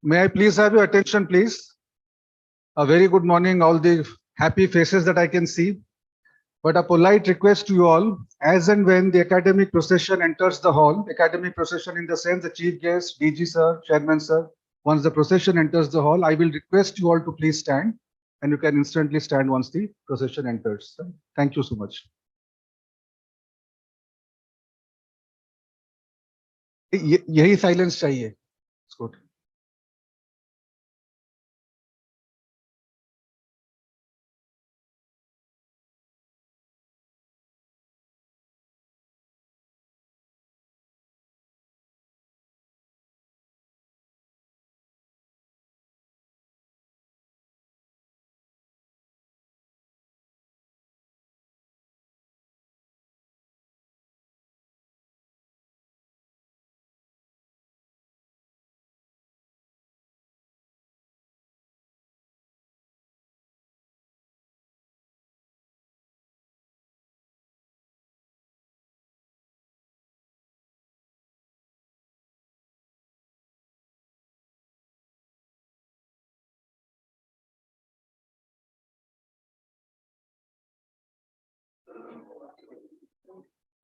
May I please have your attention, please? A very good morning, all the happy faces that I can see. But a polite request to you all, as and when the academic procession enters the hall, academic procession in the sense the chief guest, DG sir, chairman sir, once the procession enters the hall, I will request you all to please stand, and you can instantly stand once the procession enters. Thank you so much. यही silence चाहिए. It's good.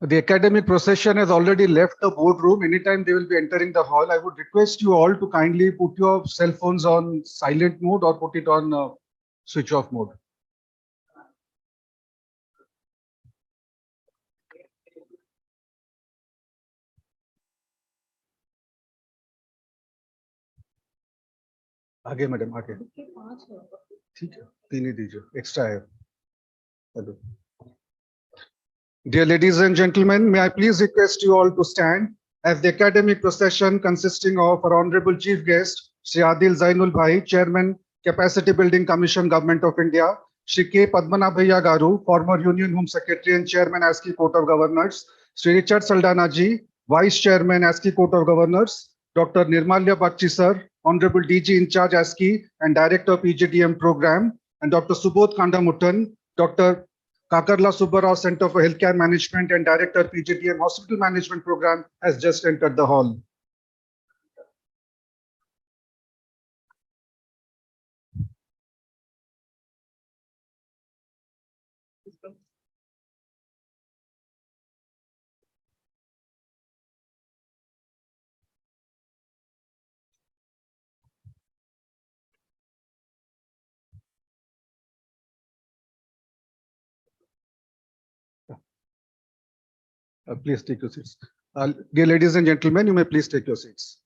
The academic procession has already left the boardroom. Anytime they will be entering the hall, I would request you all to kindly put your cell phones on silent mode or put it on switch off mode. आगे madam आगे. ठीक है, तीन ही दीजिए, extra है. Hello. Dear ladies and gentlemen, may I please request you all to stand as the academic procession consisting of our honorable chief guest, Shri Adil Zainul Bhai, Chairman, Capacity Building Commission, Government of India, Shri K. Padmanabhaiya Garu, former Union Home Secretary and Chairman, ASCI Court of Governors, Shri Richard Saldana ji, Vice Chairman, ASCI Court of Governors, Dr. Nirmalya Bakshi sir, Honorable DG in charge ASCI and Director PGDM Program, and Dr. Subodh Kandamuttan, Dr. Kakarla Subbarao Center for Healthcare Management and Director PGDM Hospital Management Program has just entered the hall. Please take your seats. Dear ladies and gentlemen, you may please take your seats.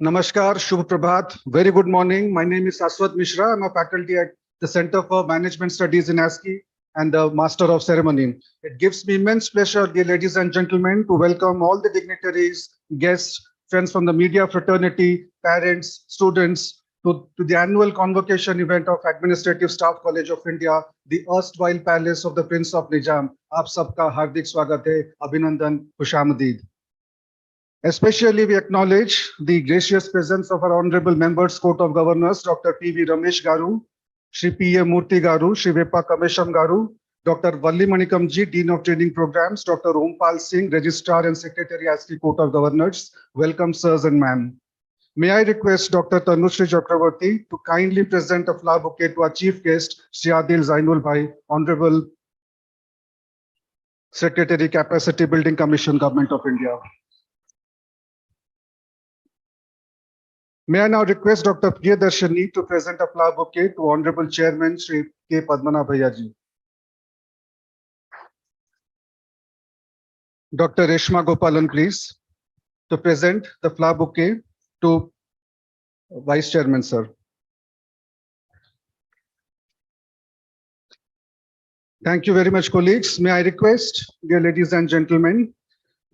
Namaskar, Shubh Prabhat. Very good morning. My name is Aswat Mishra. I'm a faculty at the Center for Management Studies in ASCI and the Master of Ceremony. It gives me immense pleasure, dear ladies and gentlemen, to welcome all the dignitaries, guests, friends from the media fraternity, parents, students, to the annual convocation event of Administrative Staff College of India, the erstwhile palace of the Prince of Nizam. Aap sabka hardik swagat hai, Abhinandan, Khushamadid. Especially, we acknowledge the gracious presence of our honorable members, Court of Governors, Dr. P.V. Ramesh Garu, Shri P.A. Murthy Garu, Shri Vepa Kamesham Garu, Dr. Valli Manikam ji, Dean of Training Programs, Dr. Ompal Singh, Registrar and Secretary, ASCI Court of Governors. Welcome, sirs and ma'am. May I request Dr. Tanushree Chakravarti to kindly present a flower bouquet to our chief guest, Shri Adil Zainul Bhai, Honorable Secretary, Capacity Building Commission, Government of India. May I now request Dr. Priyadarshini to present a flower bouquet to Honorable Chairman Shri K. Padmanabhaiya ji. Dr. Reshma Gopalan, please, to present the flower bouquet to Vice Chairman, sir. Thank you very much, colleagues. May I request, dear ladies and gentlemen,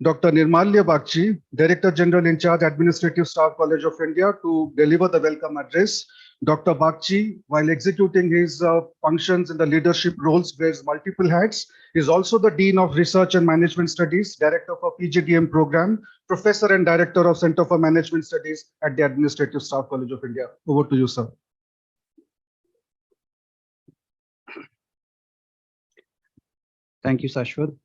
Dr. Nirmalya Bakshi, Director General in charge, Administrative Staff College of India, to deliver the welcome address. Dr. Bakshi, while executing his functions in the leadership roles, wears multiple hats. He is also the Dean of Research and Management Studies, Director for PGDM Program, Professor and Director of Center for Management Studies at the Administrative Staff College of India. Over to you, sir. Thank you, Shashwat.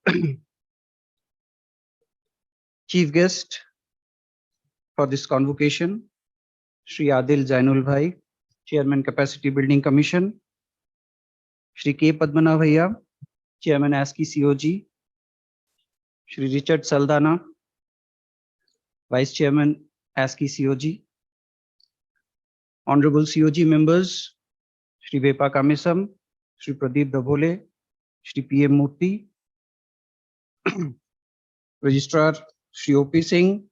Chief guest, for this convocation, Shri Adil Jainul Bhai, Chairman Capacity Building Commission, Shri K. Padmana Bhaiya, Chairman ASCI COG, Shri Richard Saldana, Vice Chairman ASCI COG, Honorable COG members, Shri Vepa Kamisam, Shri Pradeep Dabhole, Shri PM Murthy, Registrar Shri OP Singh,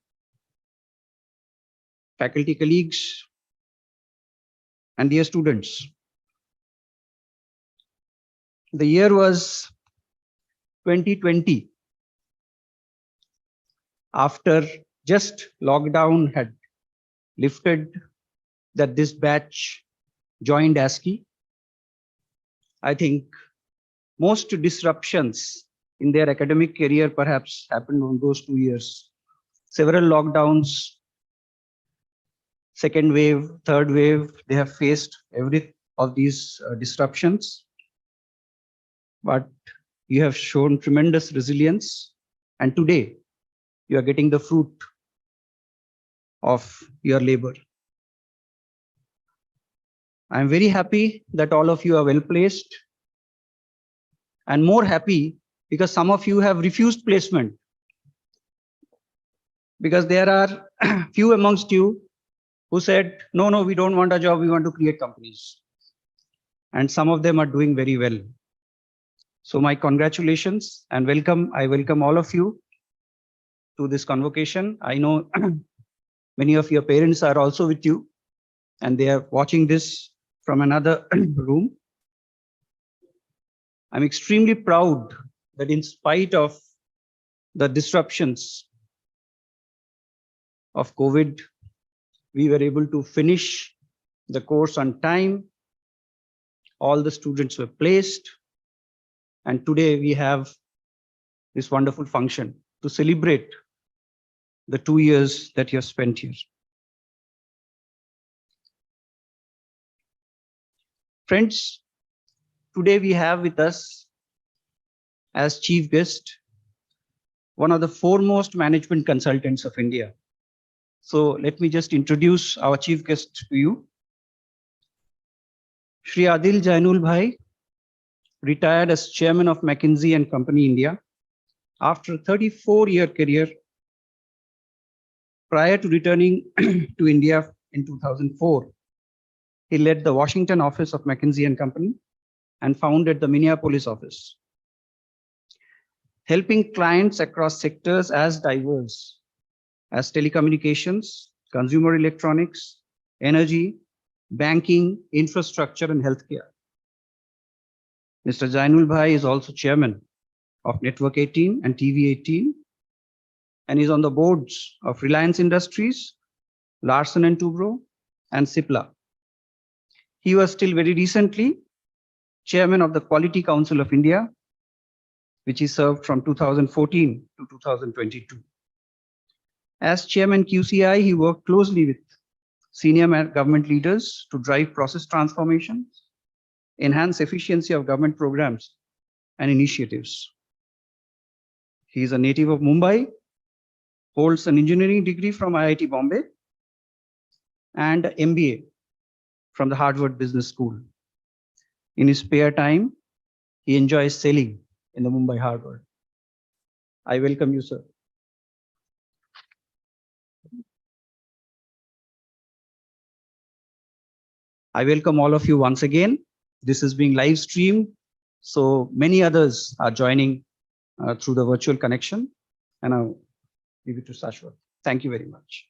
faculty colleagues, and dear students. The year was 2020. After just lockdown had lifted, that this batch joined ASCI. I think most disruptions in their academic career perhaps happened on those 2 years. Several lockdowns, second wave, third wave, they have faced every of these disruptions. But you have shown tremendous resilience, and today you are getting the fruit of your labor. I am very happy that all of you are well placed, and more happy because some of you have refused placement, because there are few amongst you who said, no, we don't want a job, we want to create companies. And some of them are doing very well. So my congratulations and welcome. I welcome all of you to this convocation. I know many of your parents are also with you, and they are watching this from another room. I'm extremely proud that in spite of the disruptions of COVID, we were able to finish the course on time. All the students were placed. And today we have this wonderful function to celebrate the 2 years that you have spent here. Friends, today we have with us as chief guest one of the foremost management consultants of India. So let me just introduce our chief guest to you. Shri Adil Jainul Bhai retired as chairman of McKinsey and Company India after a 34-year career. Prior to returning to India in 2004, he led the Washington office of McKinsey and Company and founded the Minneapolis office, helping clients across sectors as diverse as telecommunications, consumer electronics, energy, banking, infrastructure, and healthcare. Mr. Jainul Bhai is also chairman of Network 18 and TV 18, and is on the boards of Reliance Industries, Larsen & Toubro, and Cipla. He was till very recently chairman of the Quality Council of India, which he served from 2014 to 2022. As chairman QCI, he worked closely with senior government leaders to drive process transformation, enhance efficiency of government programs and initiatives. He is a native of Mumbai, holds an engineering degree from IIT Bombay and MBA from the Harvard Business School. In his spare time, he enjoys sailing in the Mumbai Harbor. I welcome you, sir. I welcome all of you once again. This is being live streamed, so many others are joining through the virtual connection. And I'll give it to Shashwat. Thank you very much.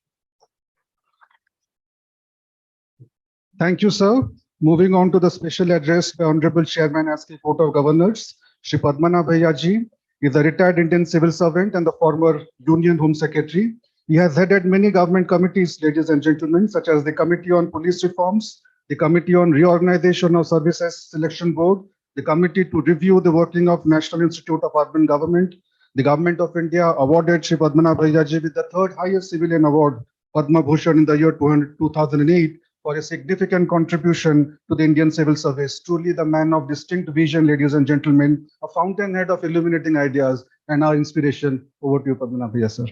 Thank you, sir. Moving on to the special address by Honorable Chairman ASCI Court of Governors, Shri Padmana Bhaiya ji is a retired Indian civil servant and the former Union Home Secretary. He has headed many government committees, ladies and gentlemen, such as the Committee on Police Reforms, the Committee on Reorganization of Services Selection Board, the Committee to Review the Working of National Institute of Urban Government. The Government of India awarded Shri Padmana Bhaiya ji with the third highest civilian award, Padma Bhushan, in the year 2008 for a significant contribution to the Indian civil service. Truly the man of distinct vision, ladies and gentlemen, a fountainhead of illuminating ideas and our inspiration. Over to you, Padmana Bhaiya, sir.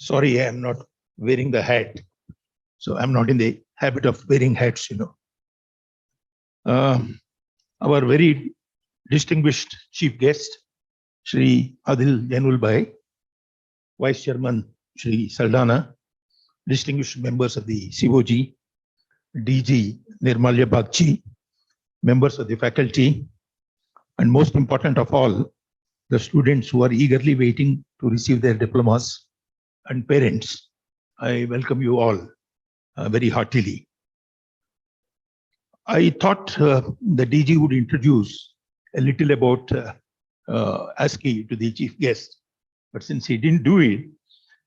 Sorry, I am not wearing the hat. So I'm not in the habit of wearing hats, Our very distinguished chief guest, Shri Adil Janulbhai, Vice Chairman Shri Saldana, distinguished members of the COG, DG Nirmalya Bagchi, members of the faculty, and most important of all, the students who are eagerly waiting to receive their diplomas, and parents. I welcome you all very heartily. I thought the DG would introduce a little about ASCII to the chief guest, but since he didn't do it,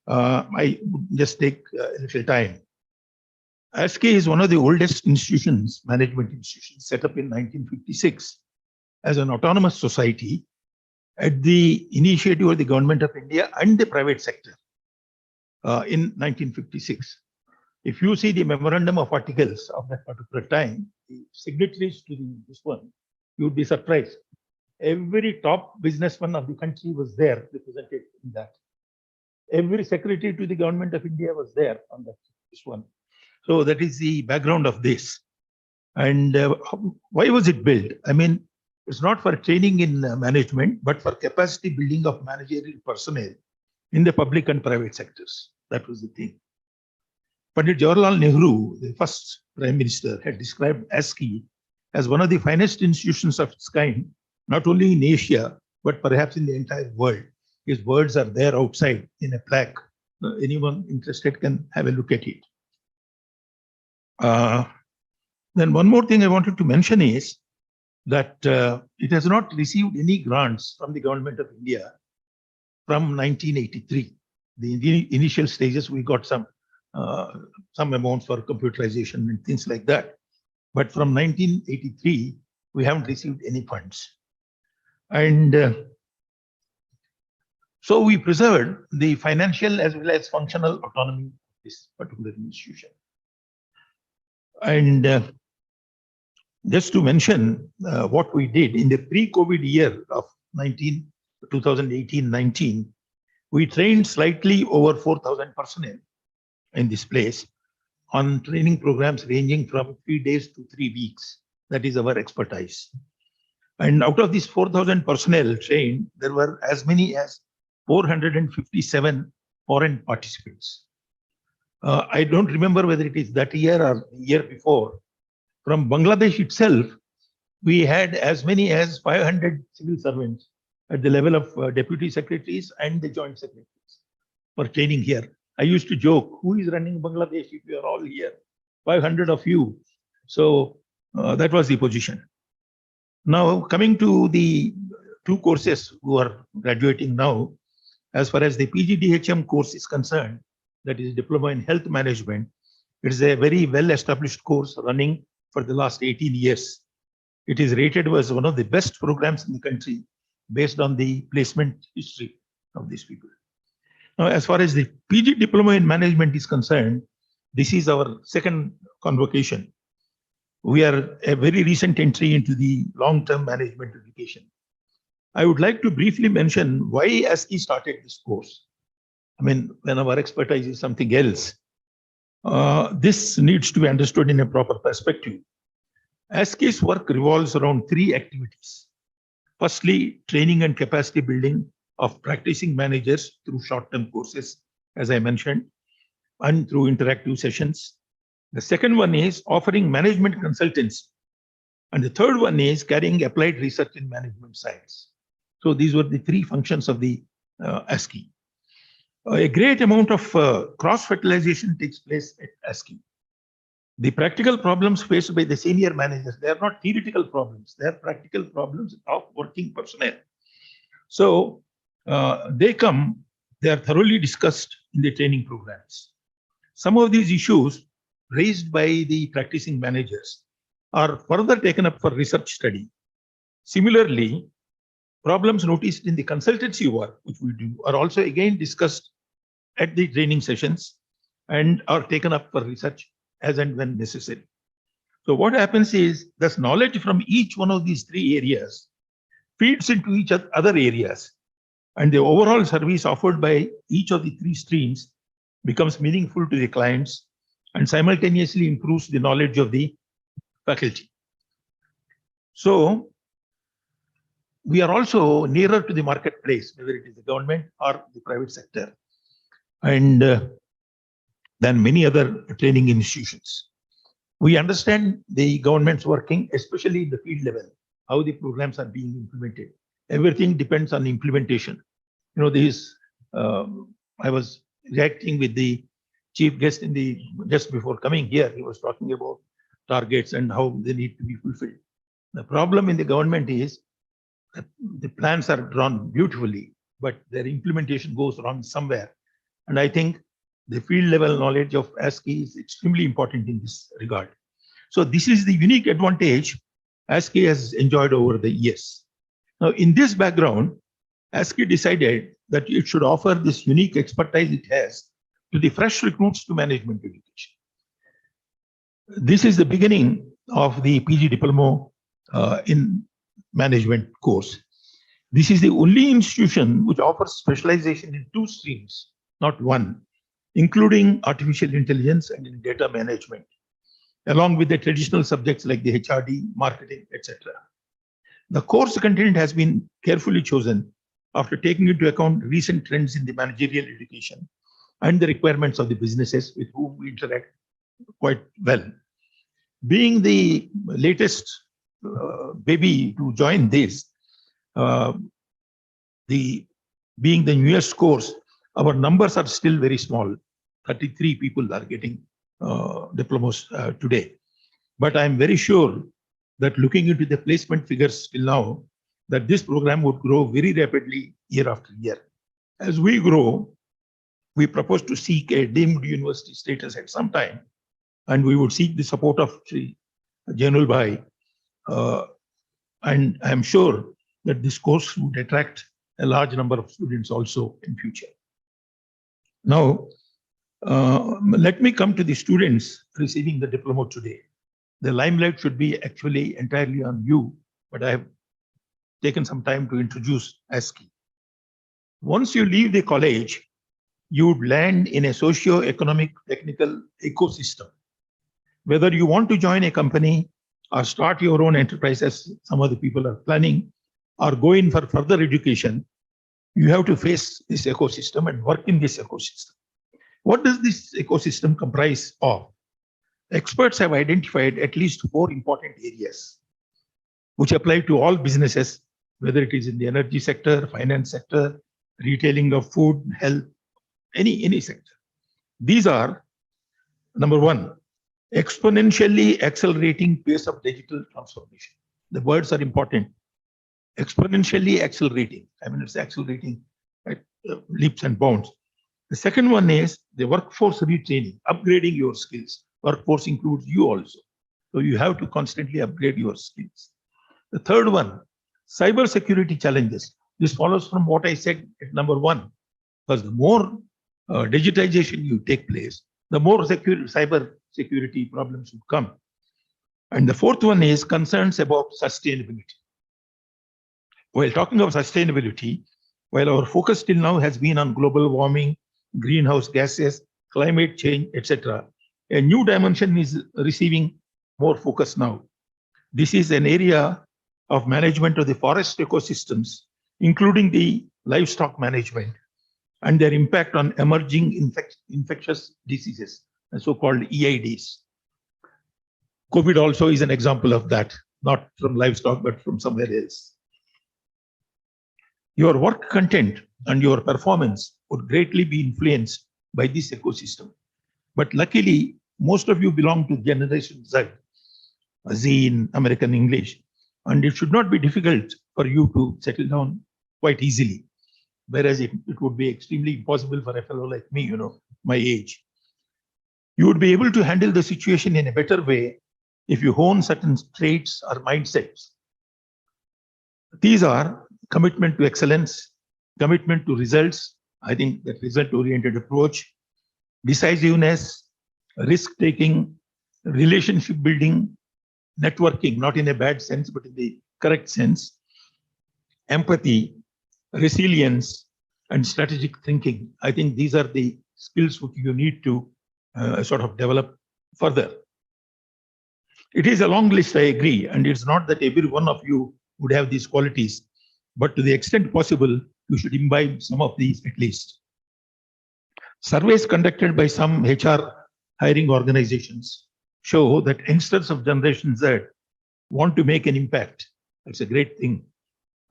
I would just take a little time. ASCII is one of the oldest institutions, management institutions, set up in 1956 as an autonomous society at the initiative of the Government of India and the private sector in 1956. If you see the memorandum of articles of that particular time, the signatories to this one, you would be surprised. Every top businessman of the country was there represented in that. Every secretary to the Government of India was there on this one. So that is the background of this. And why was it built? I mean, it's not for training in management, but for capacity building of managerial personnel in the public and private sectors. That was the thing. Pandit Jawaharlal Nehru, the first Prime Minister, had described ASCII as one of the finest institutions of its kind, not only in Asia, but perhaps in the entire world. His words are there outside in a plaque. Anyone interested can have a look at it. Then one more thing I wanted to mention is that it has not received any grants from the Government of India from 1983. The initial stages, we got some amounts for computerization and things like that. But from 1983, we haven't received any funds. And so we preserved the financial as well as functional autonomy of this particular institution. And just to mention what we did in the pre-COVID year of 2018-19, we trained slightly over 4,000 personnel in this place on training programs ranging from 3 days to 3 weeks. That is our expertise. And out of these 4,000 personnel trained, there were as many as 457 foreign participants. I don't remember whether it is that year or the year before. From Bangladesh itself, we had as many as 500 civil servants at the level of deputy secretaries and the joint secretaries for training here. I used to joke, who is running Bangladesh if you are all here? 500 of you. So that was the position. Now, coming to the 2 courses who are graduating now, as far as the PGDHM course is concerned, that is Diploma in Health Management, it is a very well-established course running for the last 18 years. It is rated as one of the best programs in the country based on the placement history of these people. Now, as far as the PG Diploma in Management is concerned, this is our second convocation. We are a very recent entry into the long-term management education. I would like to briefly mention why ASCII started this course. I mean, when our expertise is something else, this needs to be understood in a proper perspective. ASCII's work revolves around 3 activities. Firstly, training and capacity building of practicing managers through short-term courses, as I mentioned, and through interactive sessions. The second one is offering management consultancy. And the third one is carrying applied research in management science. So these were the 3 functions of the ASCII. A great amount of cross-fertilization takes place at ASCII. The practical problems faced by the senior managers, they are not theoretical problems, they are practical problems of working personnel. So they are thoroughly discussed in the training programs. Some of these issues raised by the practicing managers are further taken up for research study. Similarly, problems noticed in the consultancy work, which we do, are also again discussed at the training sessions and are taken up for research as and when necessary. So what happens is this knowledge from each one of these 3 areas feeds into each other areas, and the overall service offered by each of the 3 streams becomes meaningful to the clients, and simultaneously improves the knowledge of the faculty. So we are also nearer to the marketplace, whether it is the government or the private sector, and than many other training institutions. We understand the government's working, especially in the field level, how the programs are being implemented. Everything depends on implementation. You know, I was reacting with the chief guest in the just before coming here. He was talking about targets and how they need to be fulfilled. The problem in the government is that the plans are drawn beautifully, but their implementation goes wrong somewhere. And I think the field level knowledge of ASCII is extremely important in this regard. So this is the unique advantage ASCII has enjoyed over the years. Now, in this background, ASCII decided that it should offer this unique expertise it has to the fresh recruits to management education. This is the beginning of the PG Diploma in Management course. This is the only institution which offers specialization in 2 streams, not 1, including artificial intelligence and in data management, along with the traditional subjects like the HRD, marketing, etc. The course content has been carefully chosen after taking into account recent trends in the managerial education and the requirements of the businesses with whom we interact quite well. Being the latest baby to join this, being the newest course, our numbers are still very small. 33 people are getting diplomas today. But I'm very sure that looking into the placement figures till now, that this program would grow very rapidly year after year. As we grow, we propose to seek a deemed university status at some time, and we would seek the support of Sri Janul Bhai. And I'm sure that this course would attract a large number of students also in future. Now, let me come to the students receiving the diploma today. The limelight should be actually entirely on you, but I have taken some time to introduce ASCII. Once you leave the college, you would land in a socio-economic technical ecosystem. Whether you want to join a company or start your own enterprise, as some of the people are planning, or go in for further education, you have to face this ecosystem and work in this ecosystem. What does this ecosystem comprise of? Experts have identified at least 4 important areas which apply to all businesses, whether it is in the energy sector, finance sector, retailing of food, health, any sector. These are, number 1, exponentially accelerating pace of digital transformation. The words are important. Exponentially accelerating. I mean, it's accelerating at leaps and bounds. The second one is the workforce retraining, upgrading your skills. Workforce includes you also. So you have to constantly upgrade your skills. The third one, cyber security challenges. This follows from what I said at number 1, because the more digitization you take place, the more cyber security problems would come. And the fourth one is concerns about sustainability. While talking of sustainability, while our focus till now has been on global warming, greenhouse gases, climate change, etc., a new dimension is receiving more focus now. This is an area of management of the forest ecosystems, including the livestock management and their impact on emerging infectious diseases, the so-called EIDs. COVID also is an example of that, not from livestock, but from somewhere else. Your work content and your performance would greatly be influenced by this ecosystem. But luckily, most of you belong to Generation Z in American English, and it should not be difficult for you to settle down quite easily. Whereas it would be extremely impossible for a fellow like me, my age. You would be able to handle the situation in a better way if you hone certain traits or mindsets. These are commitment to excellence, commitment to results. I think that result-oriented approach, decisiveness, risk-taking, relationship building, networking, not in a bad sense, but in the correct sense, empathy, resilience, and strategic thinking. I think these are the skills which you need to sort of develop further. It is a long list, I agree, and it's not that every one of you would have these qualities, but to the extent possible, you should imbibe some of these at least. Surveys conducted by some HR hiring organizations show that youngsters of Generation Z want to make an impact. It's a great thing.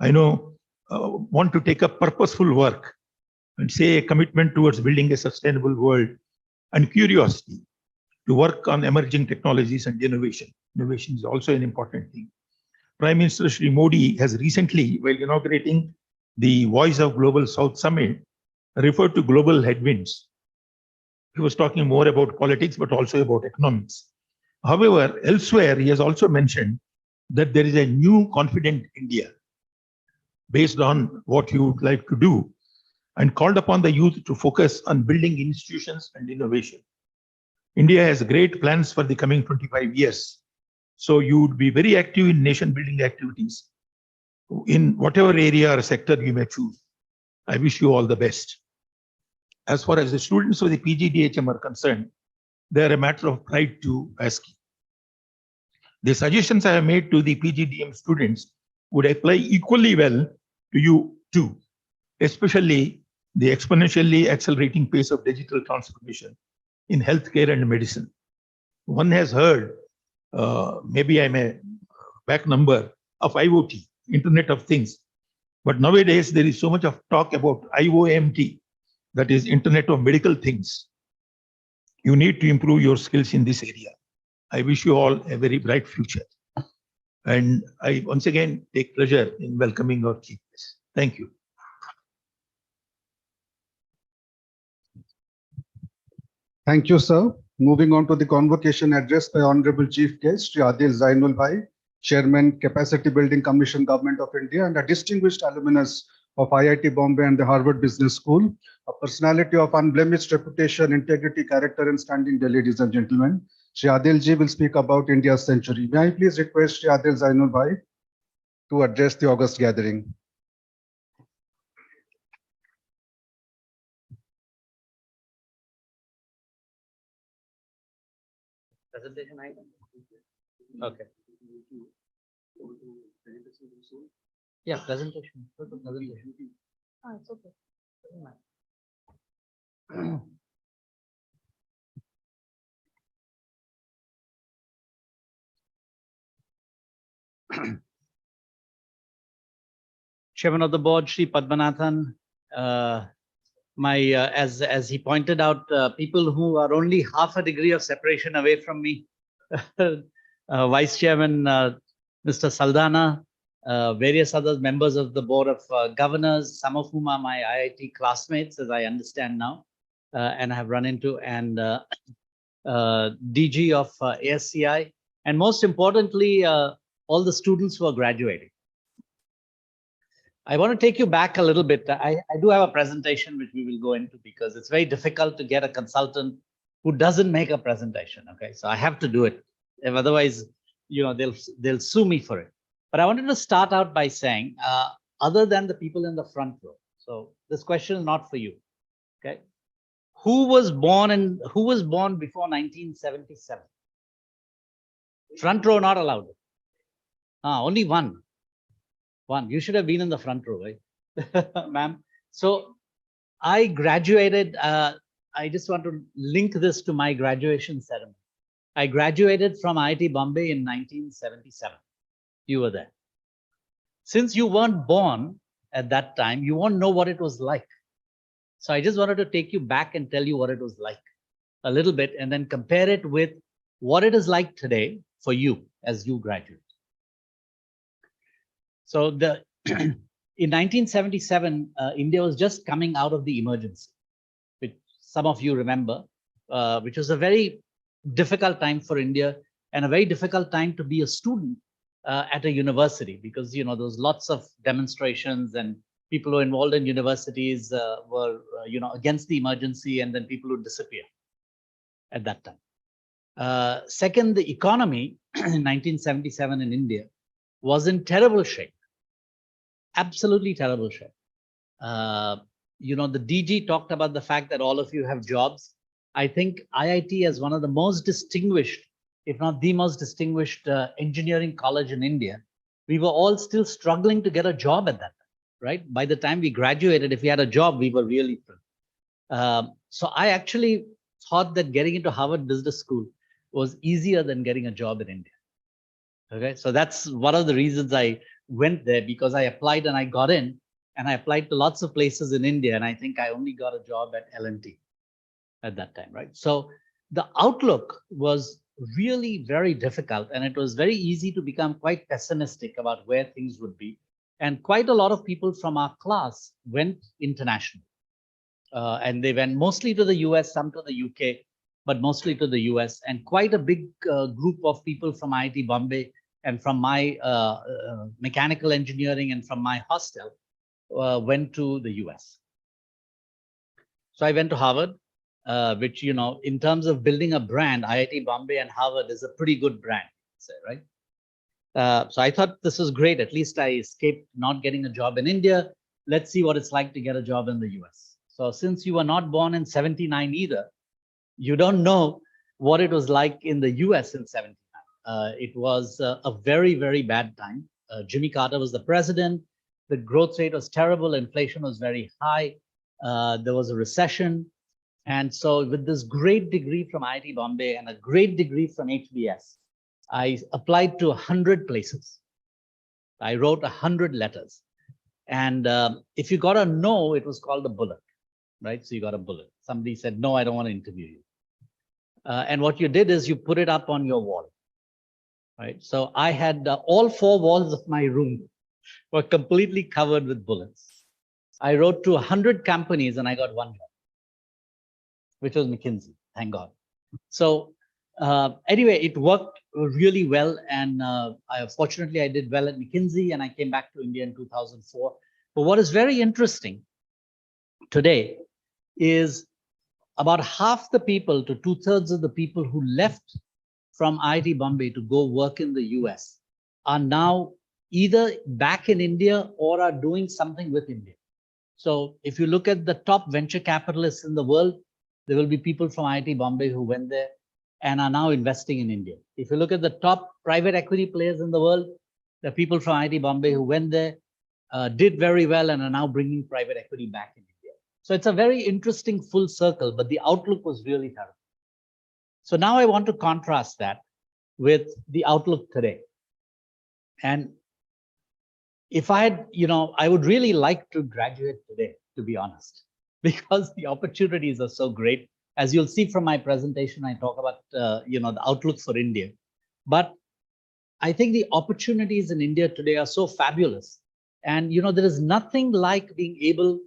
I know, want to take up purposeful work and say a commitment towards building a sustainable world and curiosity to work on emerging technologies and innovation. Innovation is also an important thing. Prime Minister Shri Modi has recently, while inaugurating the Voice of Global South Summit, referred to global headwinds. He was talking more about politics, but also about economics. However, elsewhere, he has also mentioned that there is a new confident India based on what you would like to do, and called upon the youth to focus on building institutions and innovation. India has great plans for the coming 25 years. So you would be very active in nation building activities in whatever area or sector you may choose. I wish you all the best. As far as the students of the PGDHM are concerned, they are a matter of pride to ASCII. The suggestions I have made to the PGDM students would apply equally well to you too, especially the exponentially accelerating pace of digital transformation in healthcare and medicine. One has heard, maybe I'm a back number, of IoT, Internet of Things. But nowadays, there is so much of talk about IOMT, that is Internet of Medical Things. You need to improve your skills in this area. I wish you all a very bright future. And I once again take pleasure in welcoming our chief guest. Thank you. Thank you, sir. Moving on to the convocation address by Honorable Chief Guest, Shri Adil Zainul Bhai, Chairman, Capacity Building Commission, Government of India, and a distinguished alumnus of IIT Bombay and the Harvard Business School, a personality of unblemished reputation, integrity, character, and standing there, ladies and gentlemen. Shri Adil ji will speak about India's century. May I please request Shri Adil Zainul Bhai to address the August gathering. Presentation item. Okay. Yeah, presentation. Presentation. Ah, it's okay. Chairman of the board, Shri Padmanathan, as he pointed out, people who are only half a degree of separation away from me, Vice Chairman Mr. Saldana, various other members of the Board of Governors, some of whom are my IIT classmates, as I understand now, and I have run into, and DG of ASCI, and most importantly, all the students who are graduating. I want to take you back a little bit. I do have a presentation which we will go into because it's very difficult to get a consultant who doesn't make a presentation. Okay, so I have to do it. If otherwise, you know, they'll sue me for it. But I wanted to start out by saying, other than the people in the front row. So this question is not for you. Okay, who was born before 1977? Front row not allowed. Only one. You should have been in the front row, right, ma'am? So I graduated. I just want to link this to my graduation ceremony. I graduated from IIT Bombay in 1977. You were there. Since you weren't born at that time, you won't know what it was like. So I just wanted to take you back and tell you what it was like a little bit, and then compare it with what it is like today for you as you graduate. So in 1977, India was just coming out of the emergency, which some of you remember, which was a very difficult time for India and a very difficult time to be a student at a university, because, you know, there was lots of demonstrations and people who were involved in universities were, you know, against the emergency, and then people would disappear at that time. Second, the economy in 1977 in India was in terrible shape. Absolutely terrible shape. the DG talked about the fact that all of you have jobs. I think IIT is one of the most distinguished, if not the most distinguished engineering college in India. We were all still struggling to get a job at that time, right? By the time we graduated, if we had a job, we were really thrilled. So I actually thought that getting into Harvard Business School was easier than getting a job in India. Okay, so that's one of the reasons I went there, because I applied and I got in, and I applied to lots of places in India, and I think I only got a job at L&T at that time, right? So the outlook was really very difficult, and it was very easy to become quite pessimistic about where things would be. And quite a lot of people from our class went international, and they went mostly to the US, some to the UK, but mostly to the US. And quite a big group of people from IIT Bombay and from my mechanical engineering and from my hostel went to the US. So I went to Harvard, which, in terms of building a brand, IIT Bombay and Harvard is a pretty good brand, say, right? So I thought this was great. At least I escaped not getting a job in India. Let's see what it's like to get a job in the US. So since you were not born in 79 either, you don't know what it was like in the US in 79. It was a very, very bad time. Jimmy Carter was the president. The growth rate was terrible. Inflation was very high. There was a recession. And so with this great degree from IIT Bombay and a great degree from HBS, I applied to 100 places. I wrote 100 letters. And if you got a no, it was called a bullet, right? So you got a bullet. Somebody said, no, I don't want to interview you. And what you did is you put it up on your wall, right? So I had all 4 walls of my room were completely covered with bullets. I wrote to 100 companies and I got 1 job, which was McKinsey, thank God. So anyway, it worked really well. And fortunately, I did well at McKinsey and I came back to India in 2004. But what is very interesting today is about half the people to 2/3 of the people who left from IIT Bombay to go work in the US are now either back in India or are doing something with India. So if you look at the top venture capitalists in the world, there will be people from IIT Bombay who went there and are now investing in India. If you look at the top private equity players in the world, there are people from IIT Bombay who went there, did very well, and are now bringing private equity back in India. So it's a very interesting full circle, but the outlook was really terrible. So now I want to contrast that with the outlook today. And if I had, I would really like to graduate today, to be honest, because the opportunities are so great. As you'll see from my presentation, I talk about, the outlook for India. But I think the opportunities in India today are so fabulous. And, there is nothing like being able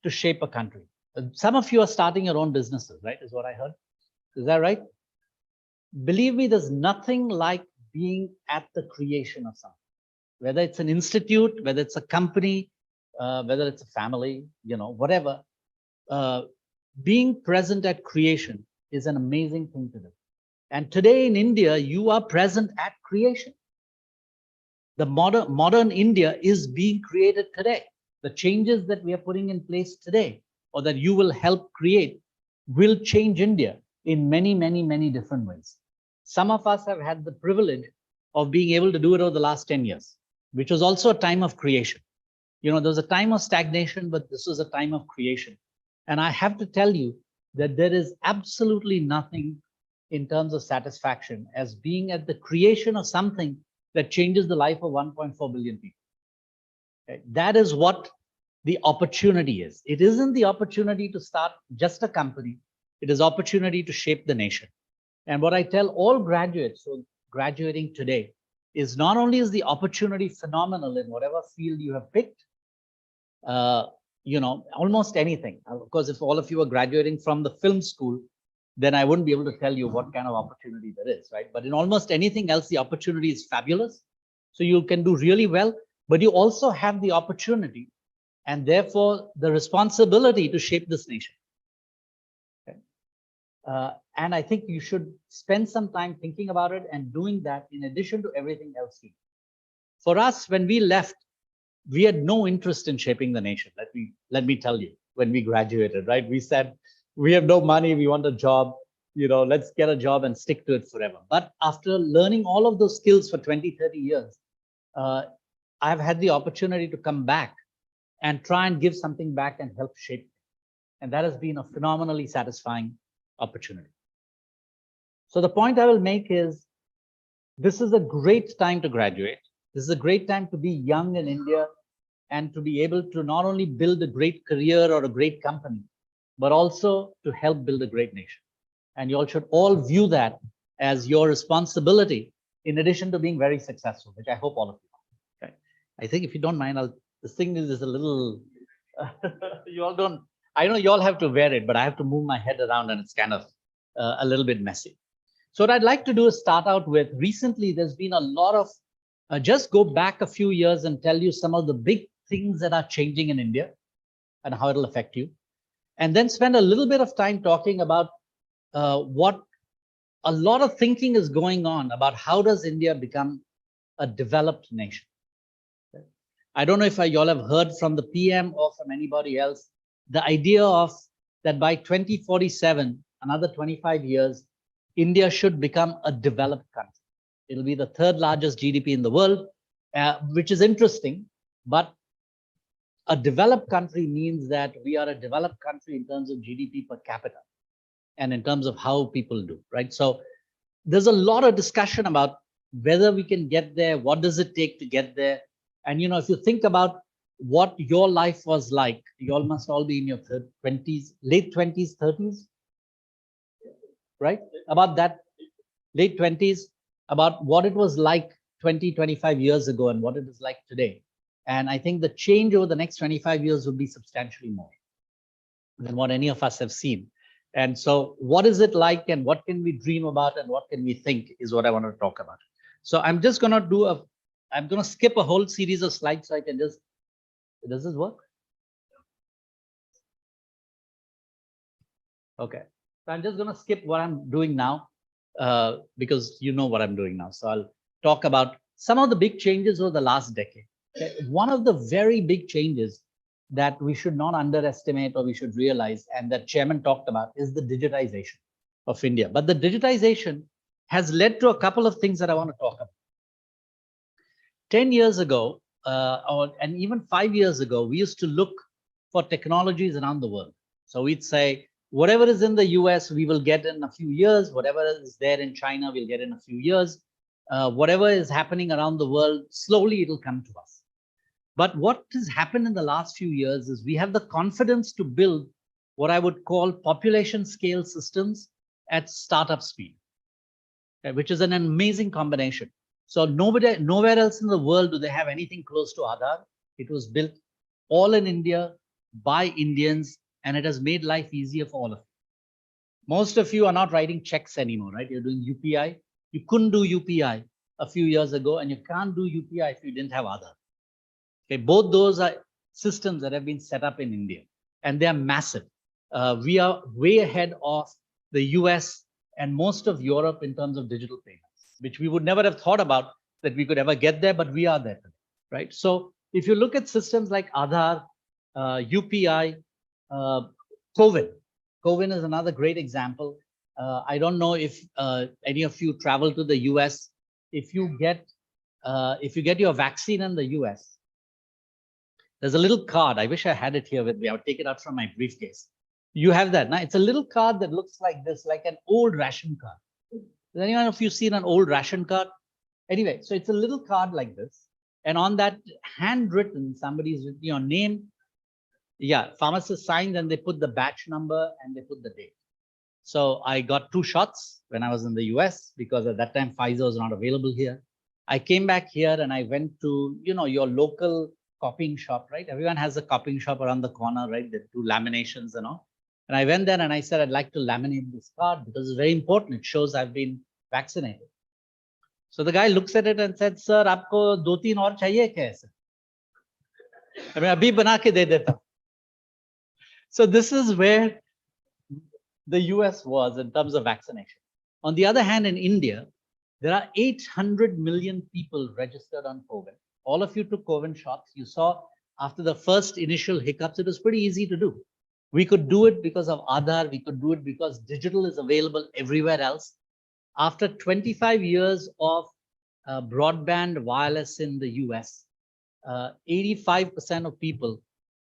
to shape a country. Some of you are starting your own businesses, right? Is what I heard. Is that right? Believe me, there's nothing like being at the creation of something. Whether it's an institute, whether it's a company, whether it's a family, whatever. Being present at creation is an amazing thing to do. And today in India, you are present at creation. The modern India is being created today. The changes that we are putting in place today, or that you will help create, will change India in many, many, many different ways. Some of us have had the privilege of being able to do it over the last 10 years, which was also a time of creation. There was a time of stagnation, but this was a time of creation. And I have to tell you that there is absolutely nothing in terms of satisfaction as being at the creation of something that changes the life of 1.4 billion people. Okay? That is what the opportunity is. It isn't the opportunity to start just a company. It is opportunity to shape the nation. And what I tell all graduates who are graduating today is not only is the opportunity phenomenal in whatever field you have picked, almost anything. Of course, if all of you are graduating from the film school, then I wouldn't be able to tell you what kind of opportunity there is, right? But in almost anything else, the opportunity is fabulous. So you can do really well, but you also have the opportunity and therefore the responsibility to shape this nation. Okay? And I think you should spend some time thinking about it and doing that in addition to everything else you do. For us, when we left, we had no interest in shaping the nation. Let me tell you. when we graduated, right? We said, we have no money, we want a job, let's get a job and stick to it forever. But after learning all of those skills for 20, 30 years, I've had the opportunity to come back and try and give something back and help shape. And that has been a phenomenally satisfying opportunity. So the point I will make is, this is a great time to graduate. This is a great time to be young in India and to be able to not only build a great career or a great company, but also to help build a great nation. And you all should all view that as your responsibility, in addition to being very successful, which I hope all of you are. Okay. I think if you don't mind, this thing is a little, you all don't, I know you all have to wear it, but I have to move my head around and it's kind of a little bit messy. So what I'd like to do is start out with, recently there's been a lot of, just go back a few years and tell you some of the big things that are changing in India and how it'll affect you. And then spend a little bit of time talking about what a lot of thinking is going on about how does India become a developed nation. I don't know if you all have heard from the PM or from anybody else, the idea of that by 2047, another 25 years, India should become a developed country. It'll be the third largest GDP in the world, which is interesting. But a developed country means that we are a developed country in terms of GDP per capita and in terms of how people do, right? So there's a lot of discussion about whether we can get there, what does it take to get there? And, if you think about what your life was like, you all must all be in your 20s, late 20s, 30s, right? About that, late 20s, about what it was like 20, 25 years ago and what it is like today. And I think the change over the next 25 years will be substantially more than what any of us have seen. And so what is it like and what can we dream about and what can we think is what I want to talk about. So I'm just going to I'm going to skip a whole series of slides so I can just, does this work? Okay. So I'm just going to skip what I'm doing now because you know what I'm doing now. So I'll talk about some of the big changes over the last decade. Okay. One of the very big changes that we should not underestimate or we should realize, and that Chairman talked about, is the digitization of India. But the digitization has led to a couple of things that I want to talk about. 10 years ago, and even 5 years ago, we used to look for technologies around the world. So we'd say, whatever is in the US, we will get in a few years. Whatever is there in China, we'll get in a few years. Whatever is happening around the world, slowly it'll come to us. But what has happened in the last few years is we have the confidence to build what I would call population scale systems at startup speed, which is an amazing combination. So nowhere else in the world do they have anything close to Aadhaar. It was built all in India by Indians, and it has made life easier for all of you. Most of you are not writing checks anymore, right? You're doing UPI. You couldn't do UPI a few years ago, and you can't do UPI if you didn't have Aadhaar. Okay, both those are systems that have been set up in India, and they are massive. We are way ahead of the US and most of Europe in terms of digital payments, which we would never have thought about that we could ever get there, but we are there today, right? So if you look at systems like Aadhaar, UPI, CoWIN is another great example. I don't know if any of you travel to the US. If you get your vaccine in the US, there's a little card. I wish I had it here with me. I would take it out from my briefcase. You have that. Now, it's a little card that looks like this, like an old ration card. Has anyone of you seen an old ration card? Anyway, so it's a little card like this. And on that, handwritten, somebody's written your name. Yeah, pharmacist signs and they put the batch number and they put the date. So I got 2 shots when I was in the US because at that time Pfizer was not available here. I came back here and I went to, your local copying shop, right? Everyone has a copying shop around the corner, right? They do laminations and all. And I went there and I said, I'd like to laminate this card because it's very important. It shows I've been vaccinated. So the guy looks at it and said, sir, aapko 2-3 aur chahiye kya aise? I mean, abhi bana ke de deta. So this is where the US was in terms of vaccination. On the other hand, in India, there are 800 million people registered on COVID. All of you took COVID shots. You saw after the first initial hiccups, it was pretty easy to do. We could do it because of Aadhaar. We could do it because digital is available everywhere else. After 25 years of broadband wireless in the US, 85% of people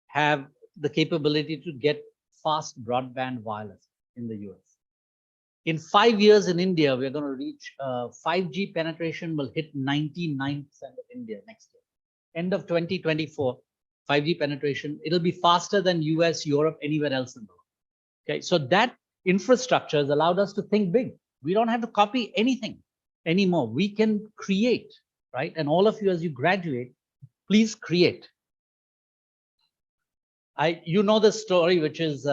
have the capability to get fast broadband wireless in the US. In 5 years in India, we're going to reach 5G penetration will hit 99% of India next year. End of 2024, 5G penetration, it'll be faster than US, Europe, anywhere else in the world. Okay, so that infrastructure has allowed us to think big. We don't have to copy anything anymore. We can create, right? And all of you, as you graduate, please create. You know the story, which is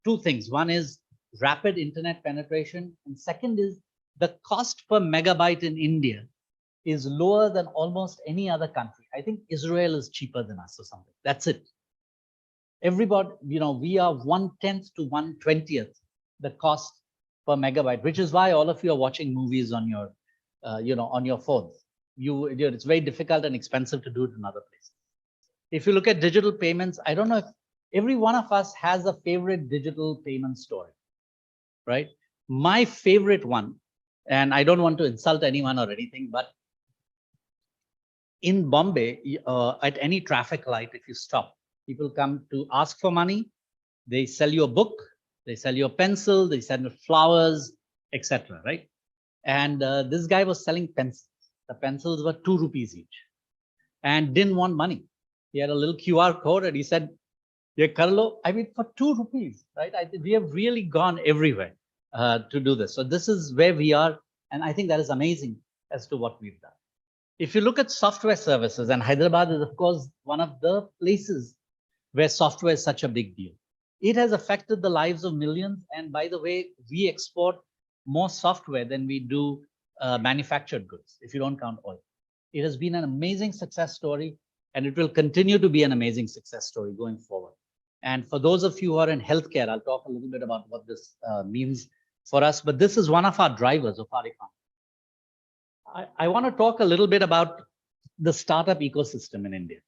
two things. One is rapid internet penetration, and second is the cost per megabyte in India is lower than almost any other country. I think Israel is cheaper than us or something. That's it. Everybody, you know, we are 1/10 to 1/20th the cost per megabyte, which is why all of you are watching movies on your, on your phones. It's very difficult and expensive to do it in other places. If you look at digital payments, I don't know if every one of us has a favorite digital payment story, right? My favorite one, and I don't want to insult anyone or anything, but in Bombay, at any traffic light, if you stop, people come to ask for money. They sell you a book, they sell you a pencil, they sell you flowers, etc. Right? And this guy was selling pencils. The pencils were 2 rupees each, and didn't want money. He had a little QR code, and he said, "Yeah, Karlo, I mean, for 2 rupees, right?" I think we have really gone everywhere to do this. So this is where we are, and I think that is amazing as to what we've done. If you look at software services, and Hyderabad is, of course, one of the places where software is such a big deal. It has affected the lives of millions. And by the way, we export more software than we do manufactured goods, if you don't count oil. It has been an amazing success story, and it will continue to be an amazing success story going forward. And for those of you who are in healthcare, I'll talk a little bit about what this means for us, but this is one of our drivers of our economy. I want to talk a little bit about the startup ecosystem in India,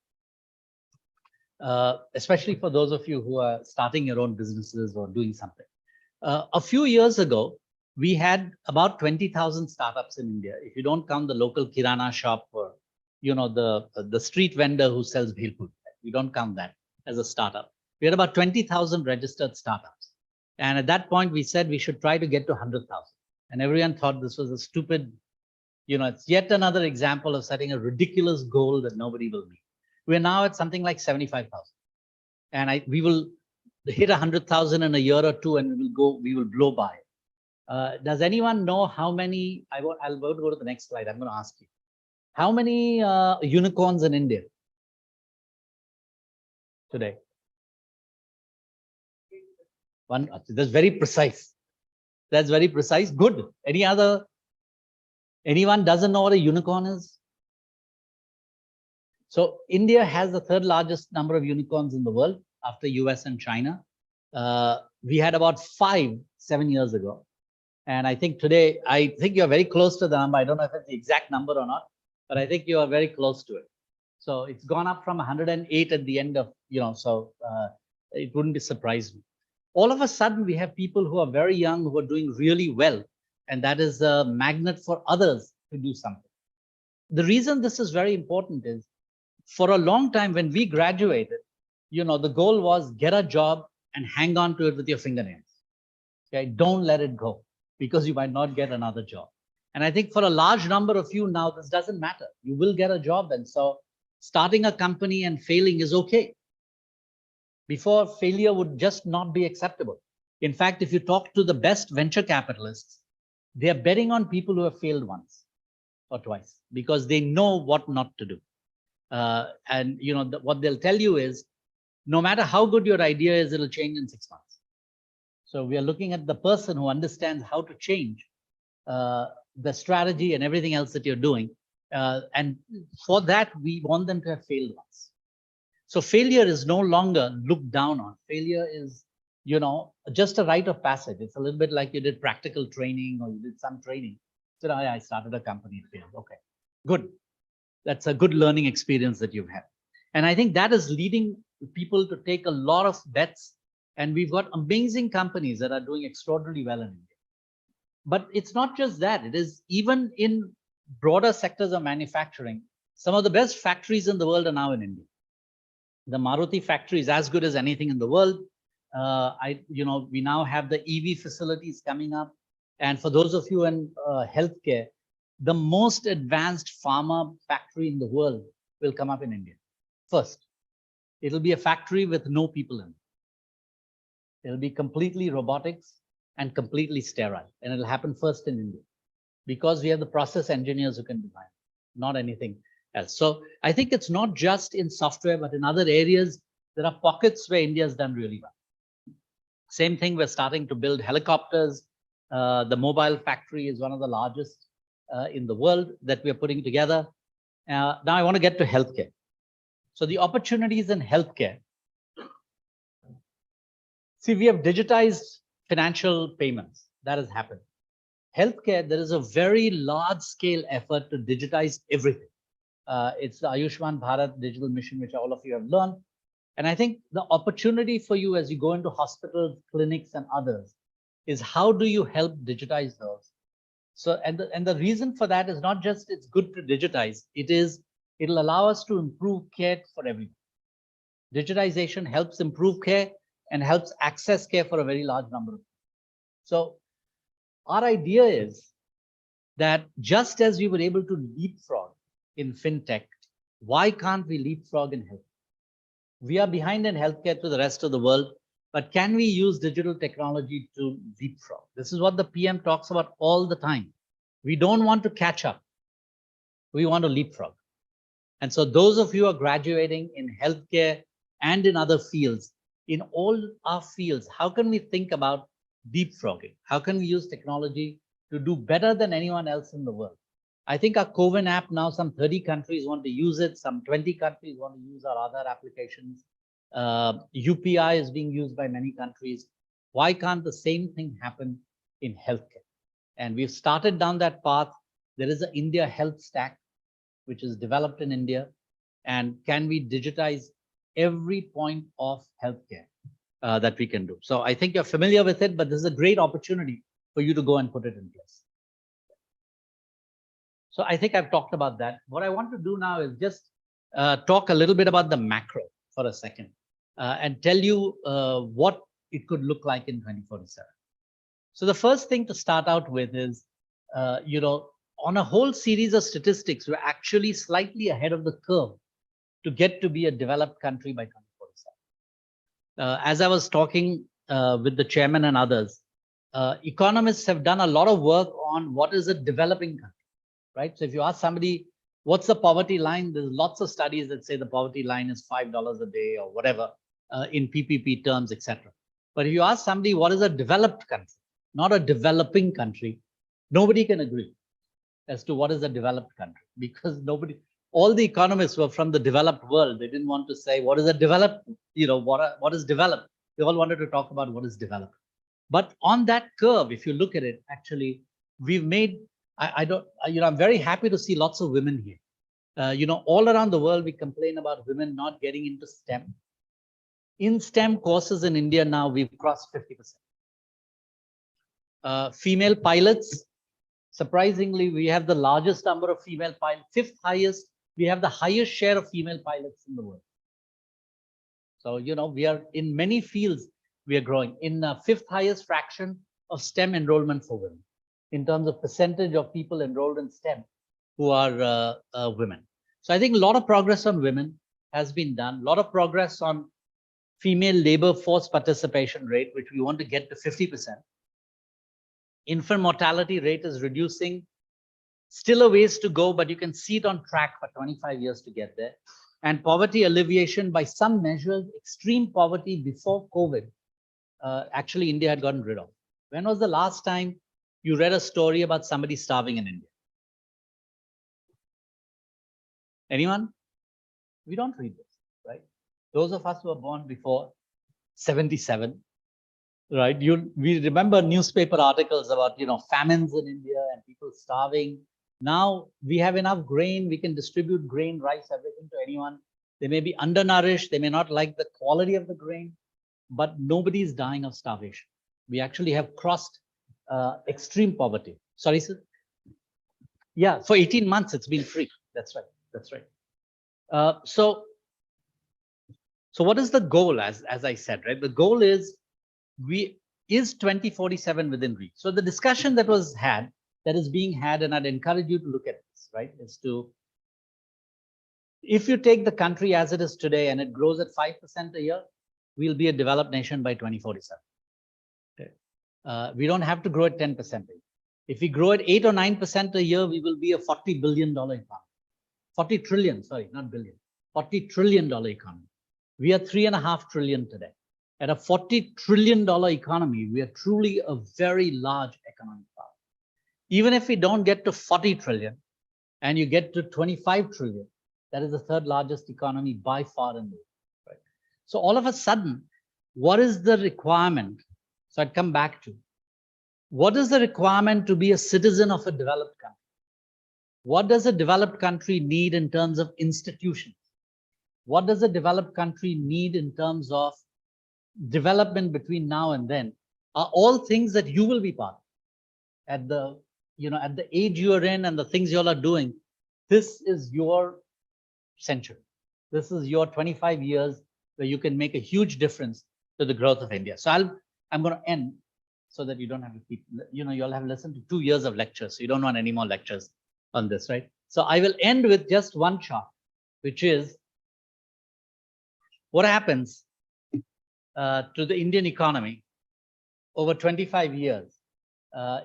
especially for those of you who are starting your own businesses or doing something. A few years ago, we had about 20,000 startups in India. If you don't count the local kirana shop or the street vendor who sells bhelpur, we don't count that as a startup. We had about 20,000 registered startups. And at that point, we said we should try to get to 100,000. And everyone thought this was a stupid, it's yet another example of setting a ridiculous goal that nobody will meet. We're now at something like 75,000. And we will hit 100,000 in a year or two, and we will blow by. Does anyone know how many, I'll go to the next slide. I'm going to ask you. How many unicorns in India today? One. That's very precise. That's very precise. Good. Anyone doesn't know what a unicorn is? So India has the third largest number of unicorns in the world after US and China. We had about 5 7 years ago. And I think today, you're very close to the number. I don't know if it's the exact number or not, but I think you are very close to it. So it's gone up from 108 at the end of, it wouldn't surprise me. All of a sudden, we have people who are very young, who are doing really well. And that is a magnet for others to do something. The reason this is very important is, for a long time when we graduated, the goal was get a job and hang on to it with your fingernails. Okay, don't let it go, because you might not get another job. And I think for a large number of you now, this doesn't matter. You will get a job. And so starting a company and failing is okay. Before, failure would just not be acceptable. In fact, if you talk to the best venture capitalists, they are betting on people who have failed once or twice, because they know what not to do. And what they'll tell you is, no matter how good your idea is, it'll change in 6 months. So we are looking at the person who understands how to change the strategy and everything else that you're doing. And for that, we want them to have failed once. So failure is no longer looked down on. Failure is, just a rite of passage. It's a little bit like you did practical training or you did some training. So I started a company, it failed. Okay, good. That's a good learning experience that you've had. And I think that is leading people to take a lot of bets And we've got amazing companies that are doing extraordinarily well in India. But it's not just that. It is even in broader sectors of manufacturing. Some of the best factories in the world are now in India. The Maruti factory is as good as anything in the world. We now have the EV facilities coming up. And for those of you in healthcare, the most advanced pharma factory in the world will come up in India. First, it'll be a factory with no people in it. It'll be completely robotics and completely sterile. And it'll happen first in India because we have the process engineers who can design, not anything else. So I think it's not just in software, but in other areas, there are pockets where India has done really well. Same thing, we're starting to build helicopters. The mobile factory is one of the largest in the world that we're putting together. Now I want to get to healthcare. So the opportunities in healthcare. See, we have digitized financial payments. That has happened. Healthcare, there is a very large scale effort to digitize everything. It's the Ayushman Bharat digital mission, which all of you have learned. And I think the opportunity for you as you go into hospitals, clinics, and others is how do you help digitize those? So, and the reason for that is not just it's good to digitize, it'll allow us to improve care for everyone. Digitization helps improve care and helps access care for a very large number of people. So our idea is that just as we were able to leapfrog in fintech, why can't we leapfrog in health? We are behind in healthcare to the rest of the world, but can we use digital technology to leapfrog? This is what the PM talks about all the time. We don't want to catch up. We want to leapfrog. And so those of you who are graduating in healthcare and in other fields, in all our fields, how can we think about leapfrogging? How can we use technology to do better than anyone else in the world? I think our COVID app now, some 30 countries want to use it. Some 20 countries want to use our other applications. UPI is being used by many countries. Why can't the same thing happen in healthcare? And we've started down that path. There is an India health stack, which is developed in India. And can we digitize every point of healthcare that we can do? So I think you're familiar with it, but this is a great opportunity for you to go and put it in place. So I think I've talked about that. What I want to do now is just talk a little bit about the macro for a second and tell you what it could look like in 2047. So the first thing to start out with is, on a whole series of statistics, we're actually slightly ahead of the curve to get to be a developed country by 2047. As I was talking with the chairman and others, economists have done a lot of work on what is a developing country. Right? So if you ask somebody, what's the poverty line? There's lots of studies that say the poverty line is $5 a day or whatever in PPP terms, etc. But if you ask somebody, what is a developed country, not a developing country, nobody can agree as to what is a developed country, because all the economists were from the developed world. They didn't want to say what is a developed, what is developed. They all wanted to talk about what is developed. But on that curve, if you look at it, actually, we've made, I'm very happy to see lots of women here. All around the world, we complain about women not getting into STEM. In STEM courses in India now, we've crossed 50%. Female pilots, surprisingly, we have the largest number of female pilots, fifth highest. We have the highest share of female pilots in the world. So, we are in many fields, we are growing in the fifth highest fraction of STEM enrollment for women, in terms of percentage of people enrolled in STEM who are women. So I think a lot of progress on women has been done. A lot of progress on female labor force participation rate, which we want to get to 50%. Infant mortality rate is reducing. Still a ways to go, but you can see it on track for 25 years to get there. And poverty alleviation by some measures, extreme poverty before COVID, actually India had gotten rid of. When was the last time you read a story about somebody starving in India? Anyone? We don't read this, right? Those of us who were born before 77, right? We remember newspaper articles about, famines in India and people starving. Now we have enough grain. We can distribute grain, rice, everything to anyone. They may be undernourished. They may not like the quality of the grain. but nobody is dying of starvation. We actually have crossed extreme poverty. Sorry, sir? Yeah, for 18 months, it's been free. That's right. That's right. So what is the goal, as I said, right? The goal is 2047 within reach? So the discussion that is being had, and I'd encourage you to look at this, right, is to, if you take the country as it is today and it grows at 5% a year, we'll be a developed nation by 2047. Okay. We don't have to grow at 10% a year. If we grow at 8 or 9% a year, we will be a $40 billion economy. 40 trillion, sorry, not billion, $40 trillion economy. We are 3.5 trillion today. At a $40 trillion economy, we are truly a very large economic power. Even if we don't get to 40 trillion and you get to 25 trillion, that is the third largest economy by far in the world. Right? So all of a sudden, what is the requirement? So I'd come back to, what is the requirement to be a citizen of a developed country? What does a developed country need in terms of institutions? What does a developed country need in terms of development between now and then? Are all things that you will be part of at the, at the age you are in and the things you all are doing. This is your century. This is your 25 years where you can make a huge difference to the growth of India. So I'm going to end so that you don't have to keep, you all have listened to 2 years of lectures. So you don't want any more lectures on this, right? So I will end with just one chart, which is what happens to the Indian economy over 25 years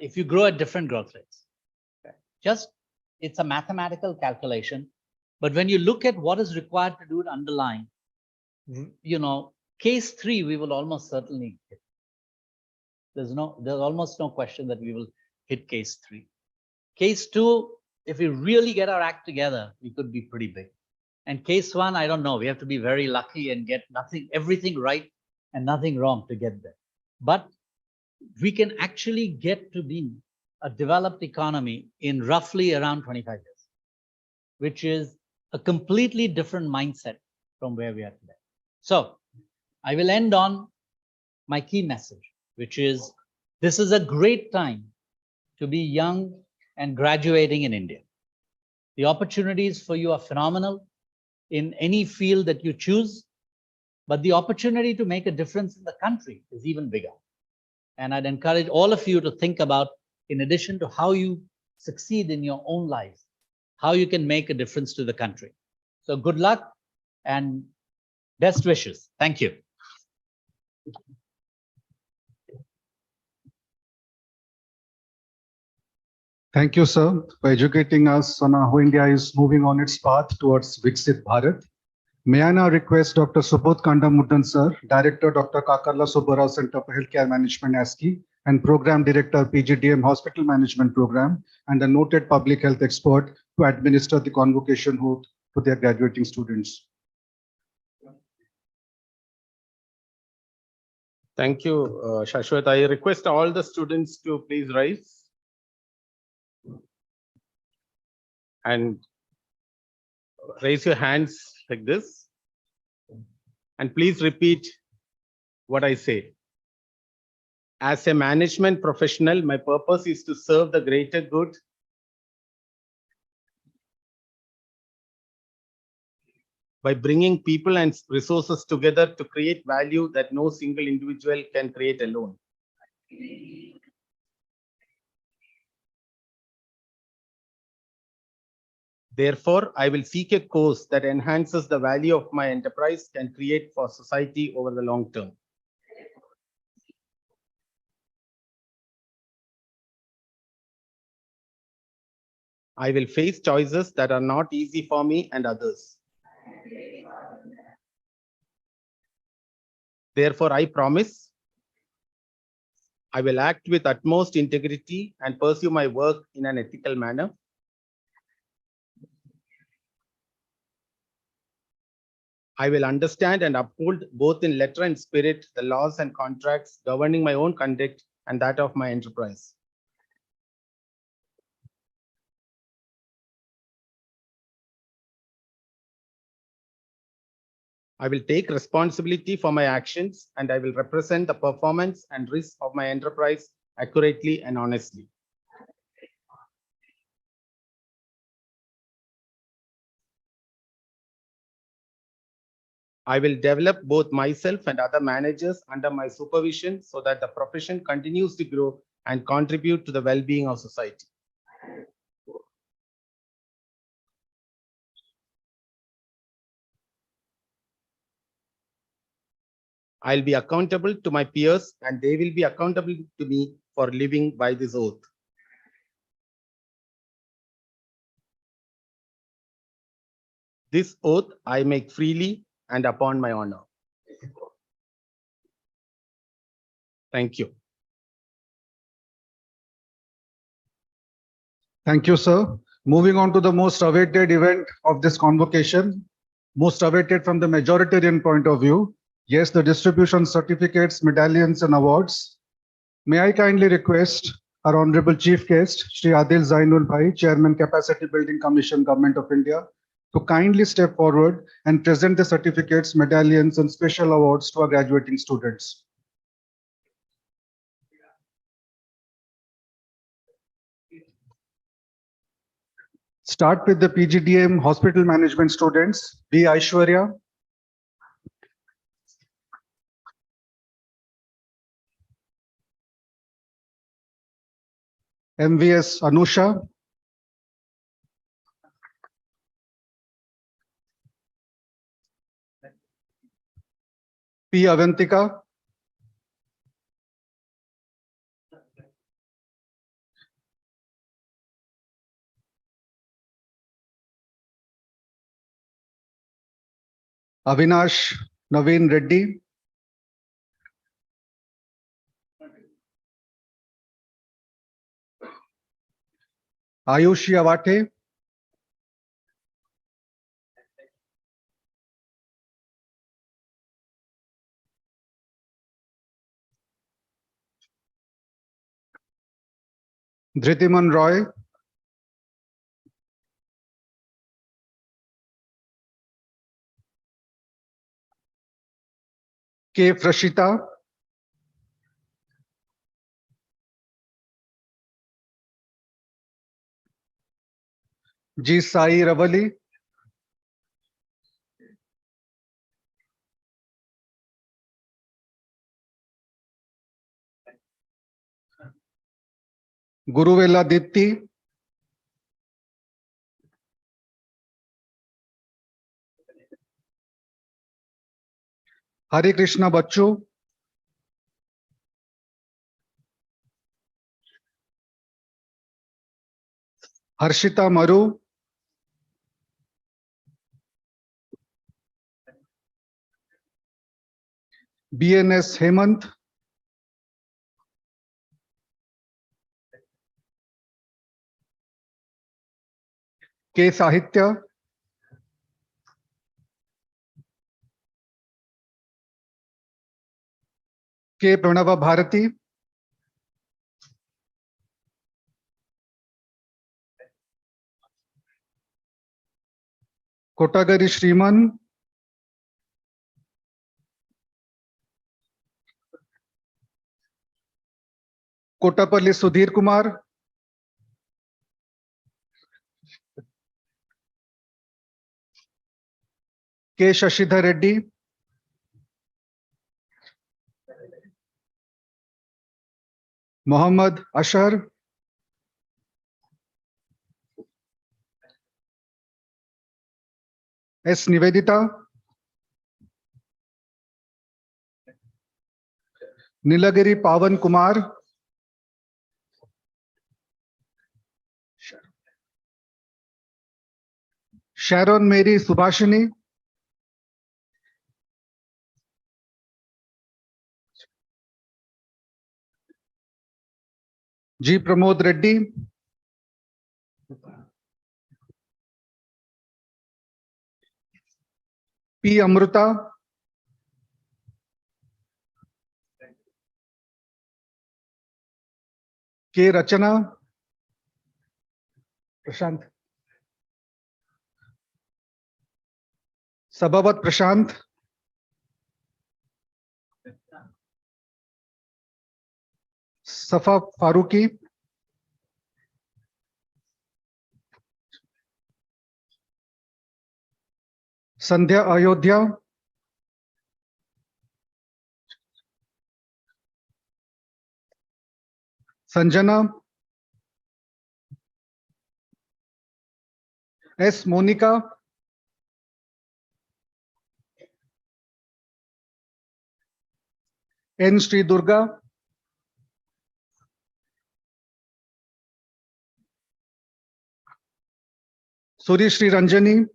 if you grow at different growth rates. Okay. It's a mathematical calculation, but when you look at what is required to do it underlying, case 3, we will almost certainly hit. There's almost no question that we will hit case 3. Case 2, if we really get our act together, we could be pretty big. And case 1, I don't know. We have to be very lucky and get everything right and nothing wrong to get there. But we can actually get to be a developed economy in roughly around 25 years, which is a completely different mindset from where we are today. So I will end on my key message, which is this is a great time to be young and graduating in India. The opportunities for you are phenomenal in any field that you choose, but the opportunity to make a difference in the country is even bigger. And I'd encourage all of you to think about, in addition to how you succeed in your own lives, how you can make a difference to the country. So good luck and best wishes. Thank you. Thank you, sir, for educating us on how India is moving on its path towards Viksit Bharat. May I now request Dr. Subodh Kandamuddan, sir, Director, Dr. Kakarla Subbarao Center for Healthcare Management, ASCI, and Program Director, PGDM Hospital Management Program, and a noted public health expert to administer the convocation oath to their graduating students. Thank you, Shashwat. I request all the students to please rise and raise your hands like this. And please repeat what I say. As a management professional, my purpose is to serve the greater good by bringing people and resources together to create value that no single individual can create alone. Therefore, I will seek a course that enhances the value of my enterprise and create for society over the long term. I will face choices that are not easy for me and others. Therefore, I promise I will act with utmost integrity and pursue my work in an ethical manner. I will understand and uphold both in letter and spirit the laws and contracts governing my own conduct and that of my enterprise. I will take responsibility for my actions and I will represent the performance and risk of my enterprise accurately and honestly. I will develop both myself and other managers under my supervision so that the profession continues to grow and contribute to the well-being of society. I'll be accountable to my peers and they will be accountable to me for living by this oath. This oath I make freely and upon my honor. Thank you. Thank you, sir. Moving on to the most awaited event of this convocation, most awaited from the majoritarian point of view. Yes, the distribution certificates, medallions and awards. May I kindly request our Honorable Chief Guest, Shri Adil Zainul Bhai, Chairman Capacity Building Commission, Government of India, to kindly step forward and present the certificates, medallions and special awards to our graduating students. Start with the PGDM Hospital Management students. B. Aishwarya. MVS Anusha. P. Avantika. Avinash Naveen Reddy. Ayushi Awate. Dhritiman Roy. K. Prashita. G. Sai Ravali. Guruvela Dipti. Hari Krishna Bachu. Harshita Maru. BNS Hemant. K. Sahitya. K. Pranava Bharati. Kotagari Shriman. Kotapalli Sudhir Kumar. K. Shashidhar Reddy. Mohammad Ashar. S. Nivedita. Nilagiri Pawan Kumar. Sharon Mary Subhashini. G. Pramod Reddy. P. Amruta. K. Rachana. Prashant. Sabavat Prashant. Safa Faruqi, Sandhya Ayodhya, Sanjana, S. Monica, N. Sri Durga, Suri Sri Ranjani,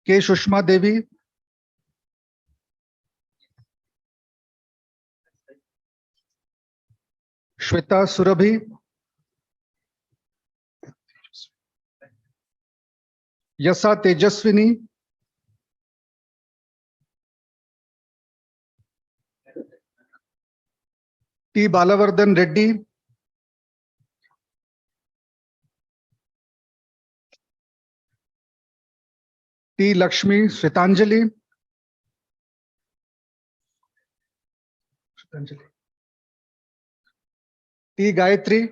K. Shushma Devi, Shweta Surabhi, Yasa Tejaswini, T. Balavardhan Reddy, T. Lakshmi Shritanjali, T. Gayatri,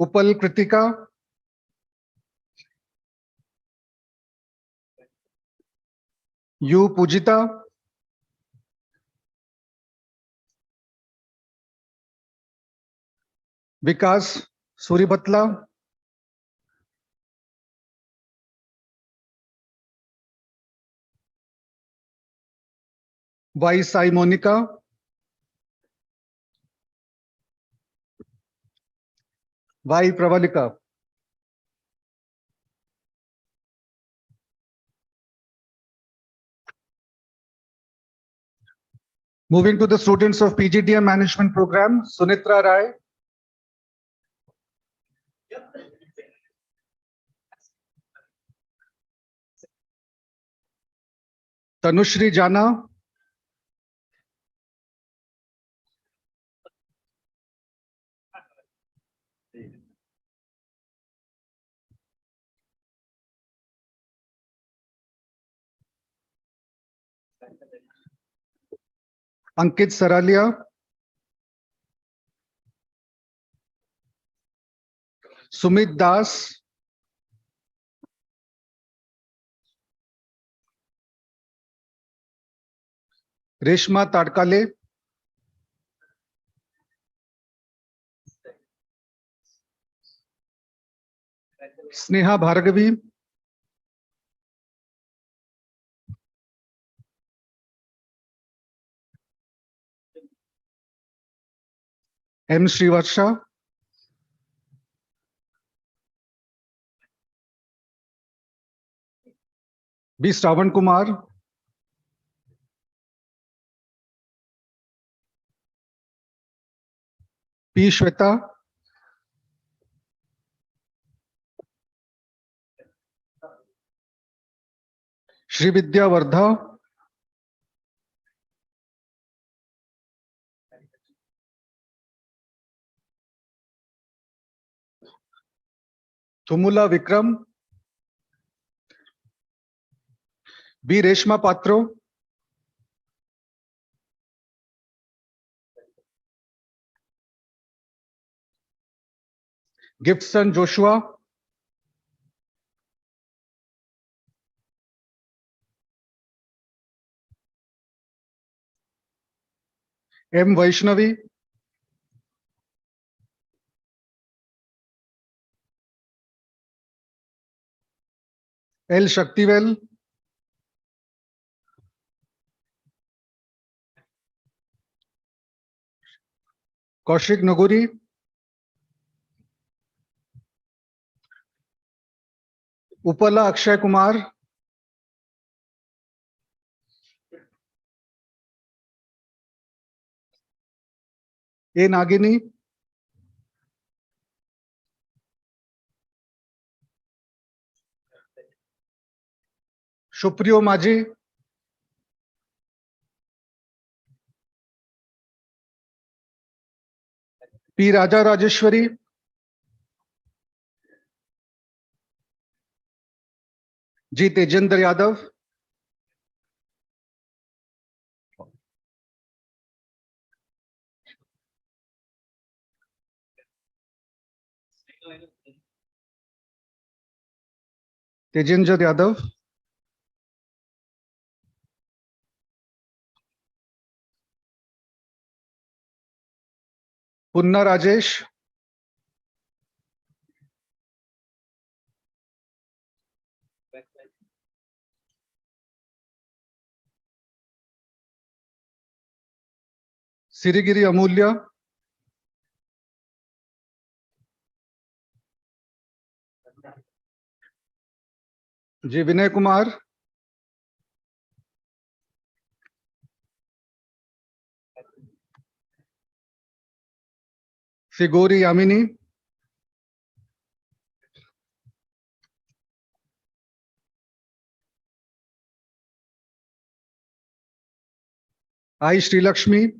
Upal Kritika, U. Pujita, Vikas Suribatla, Y. Sai Monica, Y. Pravalika. Moving to the students of PGDM Management Program, Sunitra Rai, Tanushri Jana, Ankit Saralia, Sumit Das, Reshma Tadkale, Sneha Bhargavi, M. Srivarsha, B. Shravan Kumar, P. Shweta, Shri Vidya Vardha, Thumula Vikram, B. Reshma Patro, Gibson Joshua, M. Vaishnavi, L. Shaktivel, Kaushik Naguri, Upala Akshay Kumar, A. Nagini, Shupriyo Maji, P. Raja Rajeshwari, G. Tejendra Yadav. Tejendra Yadav. Punna Rajesh. Sirigiri Amulya. G. Vinay Kumar. Sigori Yamini. I. Srilakshmi.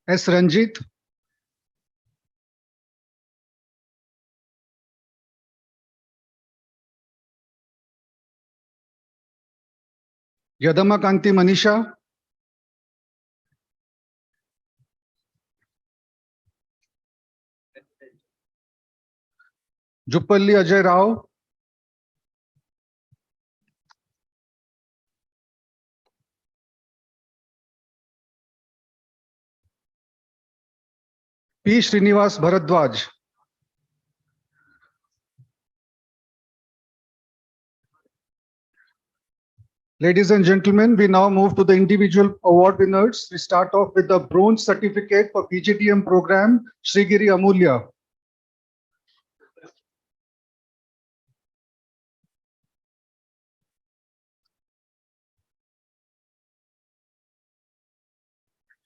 S. Ranjit. Yadama Kanti Manisha. Juppalli Ajay Rao. P. Srinivas Bharadwaj. Ladies and gentlemen, we now move to the individual award winners. We start off with the bronze certificate for PGDM program, Srigiri Amulya.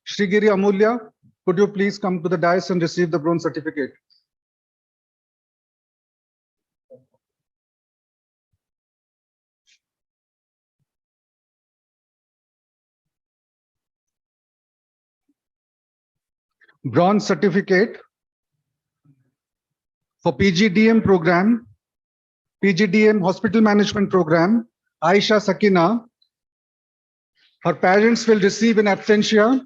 Srigiri Amulya, could you please come to the dais and receive the bronze certificate? Bronze certificate for PGDM program, PGDM hospital management program, Aisha Sakina. Her parents will receive in absentia.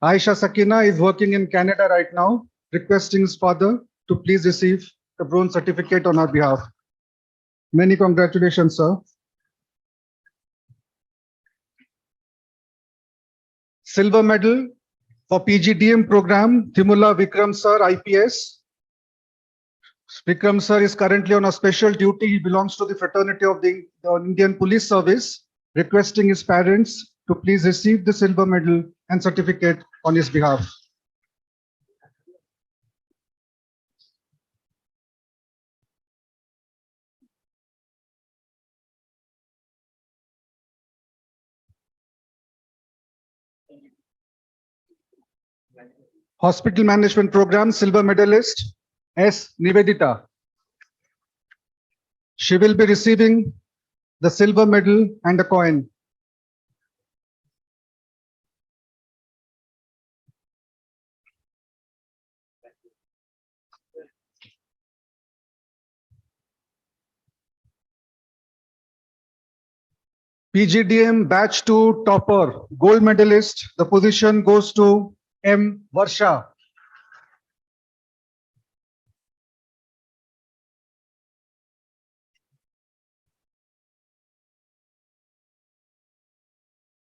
Aisha Sakina is working in Canada right now, requesting his father to please receive the bronze certificate on her behalf. Many congratulations, sir. Silver medal for PGDM program, Thimula Vikram sir, IPS. Vikram sir is currently on a special duty. He belongs to the fraternity of the Indian Police Service, requesting his parents to please receive the silver medal and certificate on his behalf. Hospital Management Program Silver Medalist S. Nivedita. She will be receiving the silver medal and a coin. PGDM Batch 2 topper, gold medalist, the position goes to M. Varsha.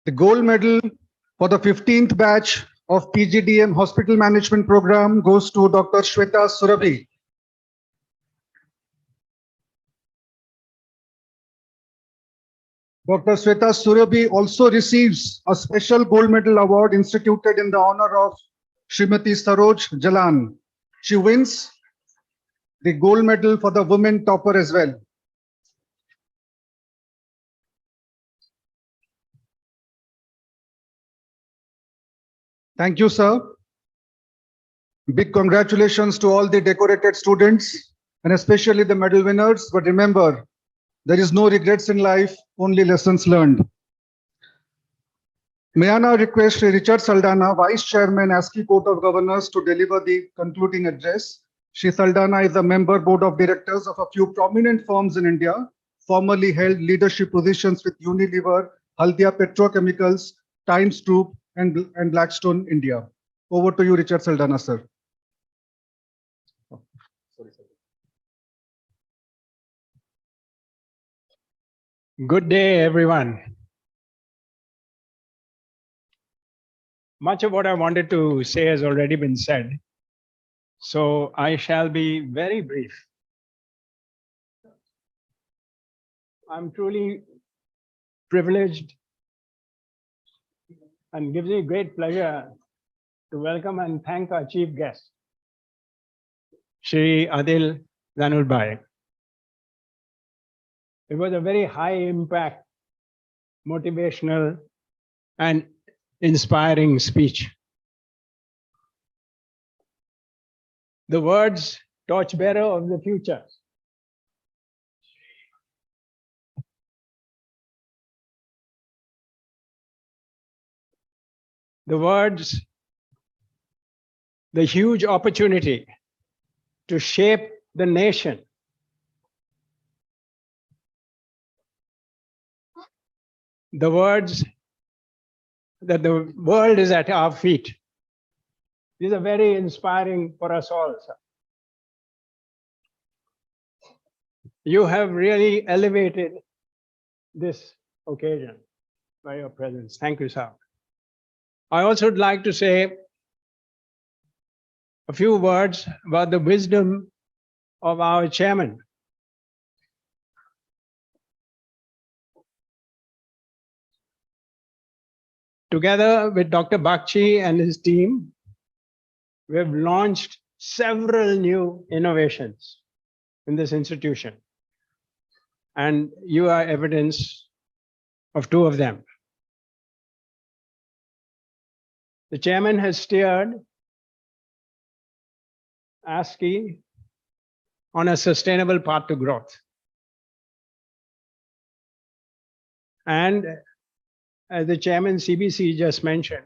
The gold medal for the 15th batch of PGDM Hospital Management Program goes to Dr. Shweta Surabhi. Dr. Shweta Surabhi also receives a special gold medal award instituted in the honor of Srimati Saroj Jalan. She wins the gold medal for the women topper as well. Thank you, sir. Big congratulations to all the decorated students and especially the medal winners. But remember, there is no regrets in life, only lessons learned. May I now request Shri Richard Saldana, Vice Chairman, ASCI Court of Governors, to deliver the concluding address. Shri Saldana is a member board of directors of a few prominent firms in India, formerly held leadership positions with Unilever, Haldia Petrochemicals, Times Group, and Blackstone India. Over to you, Richard Saldana, sir. Good day, everyone. Much of what I wanted to say has already been said, so I shall be very brief. I'm truly privileged and gives me great pleasure to welcome and thank our chief guest, Shri Adil Zanulbhai. It was a very high impact, motivational, and inspiring speech. The words torchbearer of the future. The words, the huge opportunity to shape the nation. The words that the world is at our feet. These are very inspiring for us all, sir. You have really elevated this occasion by your presence. Thank you, sir. I also would like to say a few words about the wisdom of our chairman. Together with Dr. Bakshi and his team, we have launched several new innovations in this institution. And you are evidence of two of them. The chairman has steered ASCI on a sustainable path to growth. And as the chairman CBC just mentioned,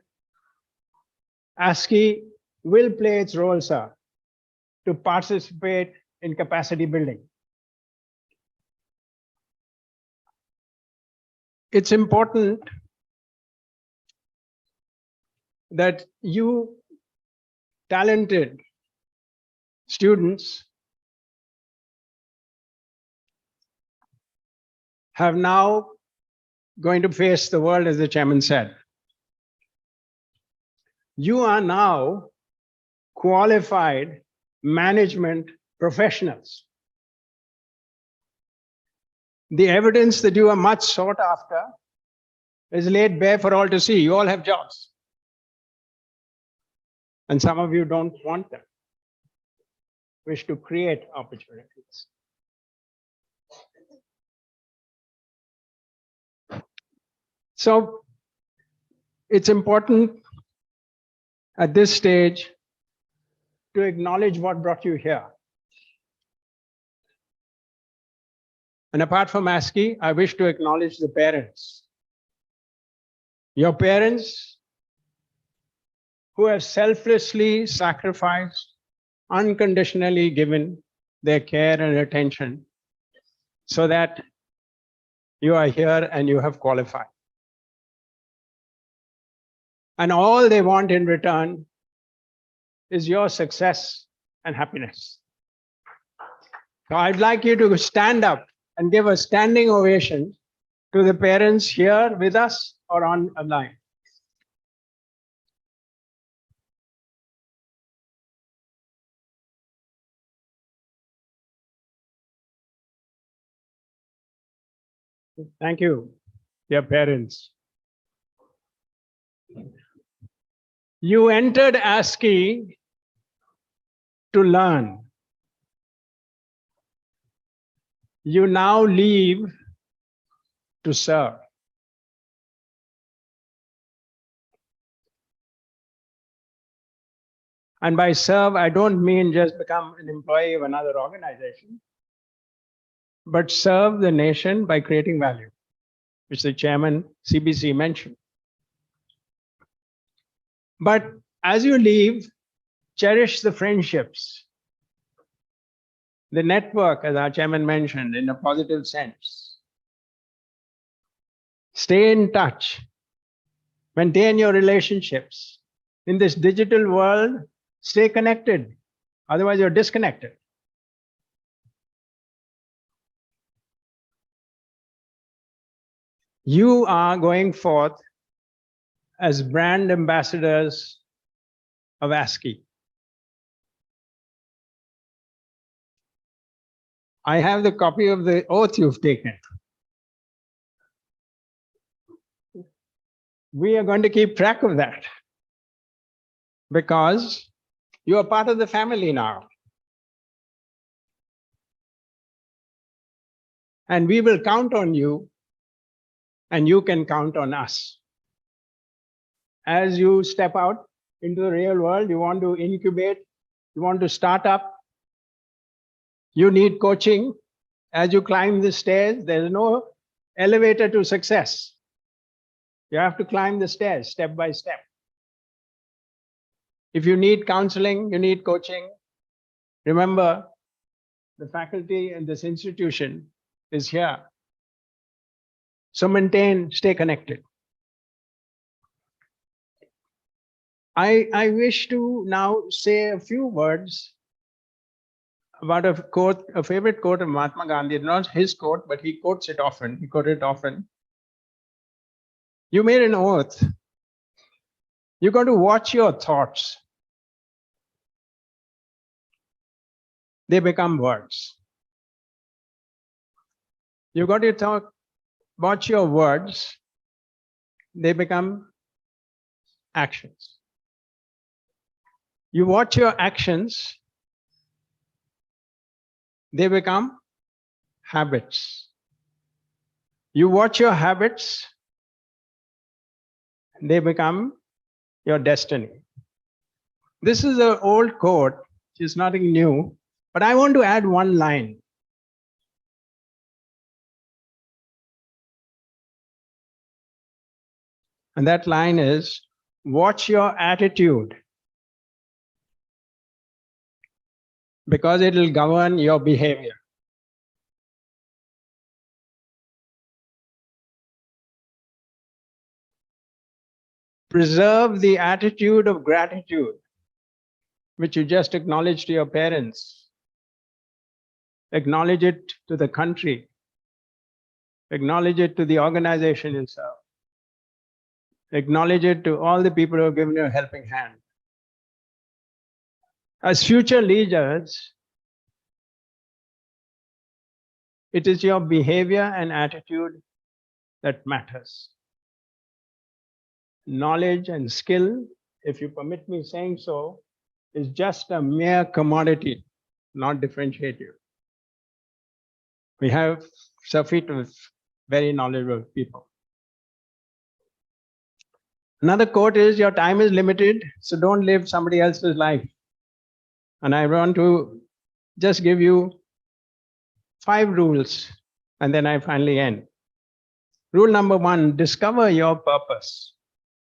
ASCI will play its role, sir, to participate in capacity building. It's important that you talented students have now going to face the world, as the chairman said. You are now qualified management professionals. The evidence that you are much sought after is laid bare for all to see. You all have jobs. And some of you don't want them. Wish to create opportunities. So it's important at this stage to acknowledge what brought you here. And apart from ASCI, I wish to acknowledge the parents. Your parents who have selflessly sacrificed, unconditionally given their care and attention so that you are here and you have qualified. And all they want in return is your success and happiness. So I'd like you to stand up and give a standing ovation to the parents here with us or online. Thank you, dear parents. You entered ASCI to learn. You now leave to serve. And by serve, I don't mean just become an employee of another organization, but serve the nation by creating value, which the chairman CBC mentioned. But as you leave, cherish the friendships, the network, as our chairman mentioned, in a positive sense. Stay in touch, maintain your relationships. In this digital world, stay connected, otherwise you're disconnected. You are going forth as brand ambassadors of ASCII. I have the copy of the oath you've taken. We are going to keep track of that because you are part of the family now. And we will count on you, and you can count on us. As you step out into the real world, you want to incubate, you want to start up, you need coaching. As you climb the stairs, there's no elevator to success. You have to climb the stairs step by step. If you need counseling, you need coaching, remember the faculty in this institution is here. So maintain, stay connected. I wish to now say a few words about a quote, a favorite quote of Mahatma Gandhi. Not his quote, but he quotes it often. He quoted it often. You made an oath. You got to watch your thoughts. They become words. You got to watch your words. They become actions. You watch your actions. They become habits. You watch your habits, they become your destiny. This is an old quote, which is nothing new, but I want to add one line. And that line is, watch your attitude, because it will govern your behavior. Preserve the attitude of gratitude, which you just acknowledged to your parents. Acknowledge it to the country. Acknowledge it to the organization itself. Acknowledge it to all the people who have given you a helping hand. As future leaders, it is your behavior and attitude that matters. Knowledge and skill, if you permit me saying so, is just a mere commodity, not differentiated. We have sufficient of very knowledgeable people. Another quote is, your time is limited, so don't live somebody else's life. And I want to just give you 5 rules, and then I finally end. Rule number 1, discover your purpose.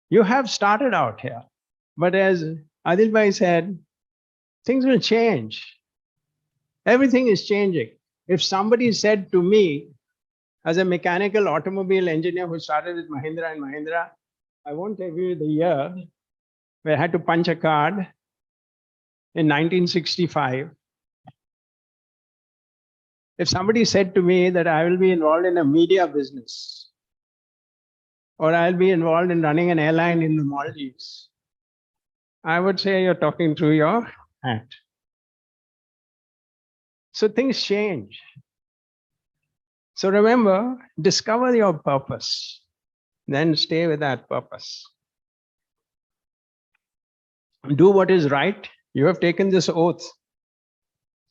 You have started out here, but as Adil Bhai said, things will change. Everything is changing. If somebody said to me, as a mechanical automobile engineer who started with Mahindra and Mahindra, I won't tell you the year, where I had to punch a card in 1965. If somebody said to me that I will be involved in a media business, or I'll be involved in running an airline in the Maldives, I would say you're talking through your hat. So things change. So remember, discover your purpose, then stay with that purpose. Do what is right. You have taken this oath.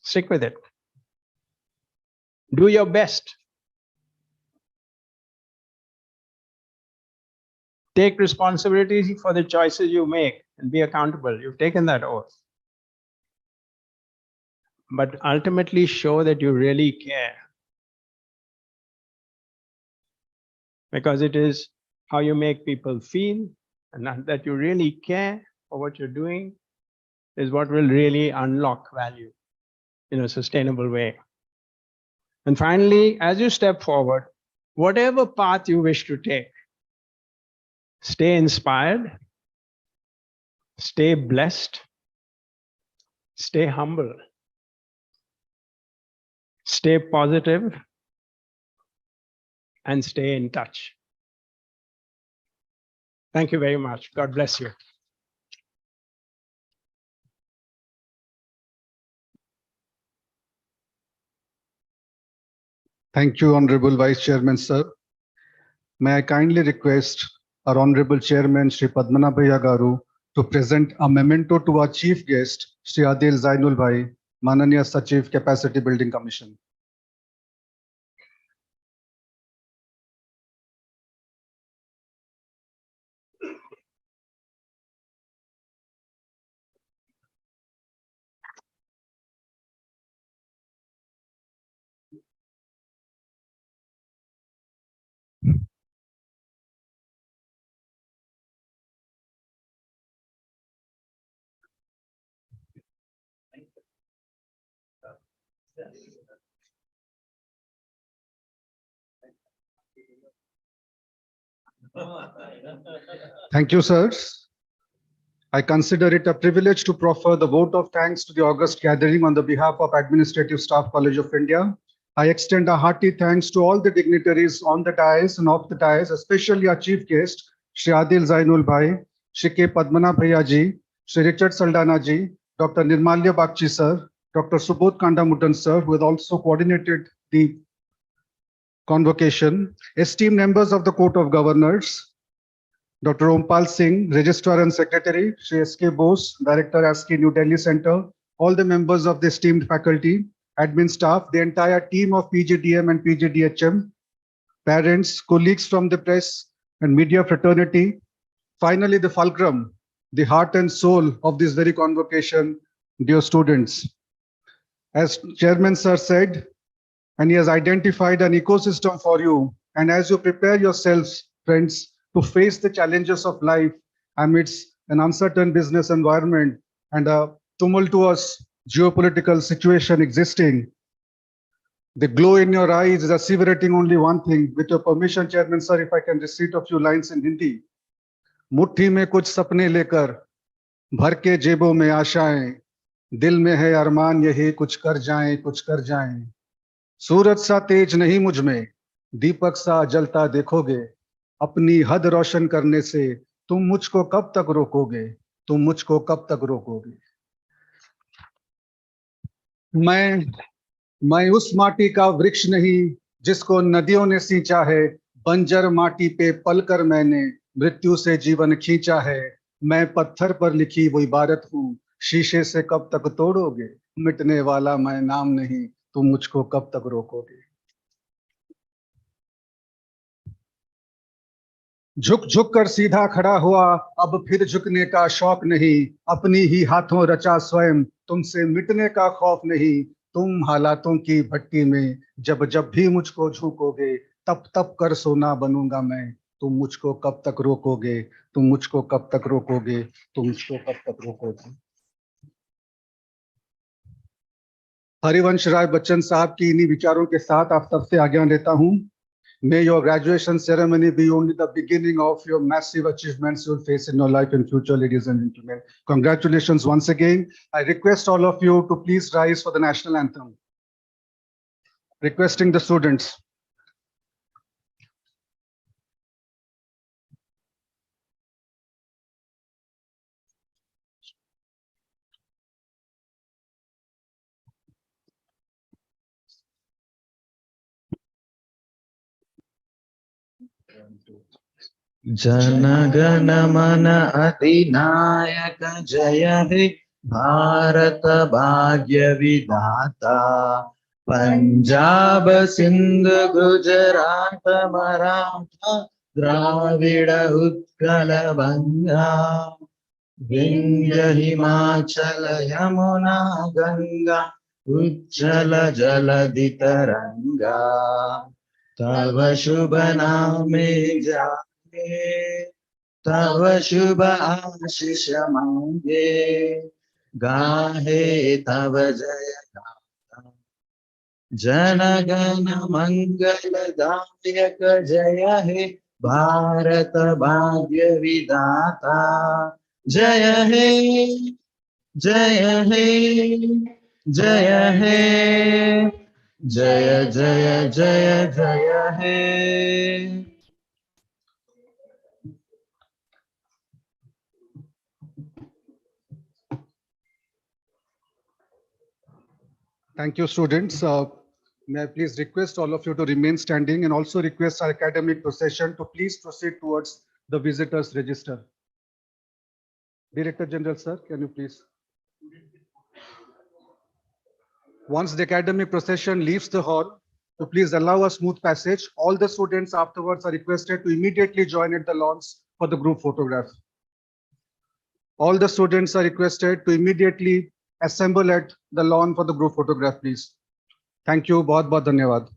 Stick with it. Do your best. Take responsibility for the choices you make and be accountable. You've taken that oath. But ultimately show that you really care. Because it is how you make people feel and that you really care for what you're doing is what will really unlock value in a sustainable way. And finally, as you step forward, whatever path you wish to take, stay inspired, stay blessed, stay humble, stay positive, and stay in touch. Thank you very much. God bless you. Thank you, Honorable Vice Chairman, sir. May I kindly request our Honorable Chairman, Shri Padmanabhaiah Garu, to present a memento to our Chief Guest, Shri Adil Zainul Bhai, Mananiya Sachiv, Capacity Building Commission. Thank you, sirs. I consider it a privilege to proffer the vote of thanks to the august gathering on the behalf of Administrative Staff College of India. I extend a hearty thanks to all the dignitaries on the dais and off the dais, especially our chief guest, Shri Adil Zainul Bhai, Shri K. Padmanabhaiah ji, Shri Richard Saldana ji, Dr. Nirmalya Bagchi sir, Dr. Subodh Kandamutan sir, who has also coordinated the convocation, esteemed members of the Court of Governors, Dr. Ompal Singh, Registrar and Secretary, Shri S.K. Bose, Director, ASCII New Delhi Center, all the members of the esteemed faculty, admin staff, the entire team of PGDM and PGDHM, parents, colleagues from the press and media fraternity, finally the fulcrum, the heart and soul of this very convocation, dear students. As Chairman Sir said, and he has identified an ecosystem for you, and as you prepare yourselves, friends, to face the challenges of life amidst an uncertain business environment and a tumultuous geopolitical situation existing, the glow in your eyes is asseverating only one thing. With your permission, Chairman Sir, if I can recite a few lines in Hindi. मुट्ठी में कुछ सपने लेकर भर के जेबों में आशाएं, दिल में है अरमान यही कुछ कर जाएं, सूरज सा तेज नहीं मुझ में, दीपक सा जलता देखोगे, अपनी हद रोशन करने से तुम मुझको कब तक रोकोगे, तुम मुझको कब तक रोकोगे। मैं उस माटी का वृक्ष नहीं जिसको नदियों ने सींचा है, बंजर माटी पे पलकर मैंने मृत्यु से जीवन खींचा है, मैं पत्थर पर लिखी वो इबारत हूँ, शीशे से कब तक तोड़ोगे, मिटने वाला मैं नाम नहीं, तुम मुझको कब तक रोकोगे। झुक झुक कर सीधा खड़ा हुआ, अब फिर झुकने का शौक नहीं, अपनी ही हाथों रचा स्वयं, तुमसे मिटने का खौफ नहीं, तुम हालातों की भट्टी में जब जब भी मुझको झुकोगे, तब तब कर सोना बनूंगा मैं, तुम मुझको कब तक रोकोगे, तुम मुझको कब तक रोकोगे, तुम मुझको कब तक रोकोगे। हरिवंश राय बच्चन साहब की इन्हीं विचारों के साथ आप सबसे आज्ञा लेता हूं। May your graduation ceremony be only the beginning of your massive achievements you'll face in your life in future, ladies and gentlemen. Congratulations once again. I request all of you to please rise for the national anthem. Requesting the students. जनगण मन अधिनायक जय हे भारत भाग्य विधाता, पंजाब सिंध गुजरात मराठा द्राविड़ उत्कल बंगा, विंध्य हिमाचल यमुना गंगा उज्जल जलधि तरंगा, तव शुभ नामे जागे तव शुभ आशीष मांगे, गाहे तव जय गाथा। जन गण मंगलदायक जय हे भारत भाग्य विधाता। जय हे, जय हे, जय हे, जय जय जय जय हे। Thank you, students. May I please request all of you to remain standing and also request our academic procession to please proceed towards the visitors register. Director General, sir, can you please? Once the academic procession leaves the hall, to please allow a smooth passage. All the students afterwards are requested to immediately join at the lawns for the group photograph. All the students are requested to immediately assemble at the lawn for the group photograph, please. Thank you. बहुत बहुत धन्यवाद.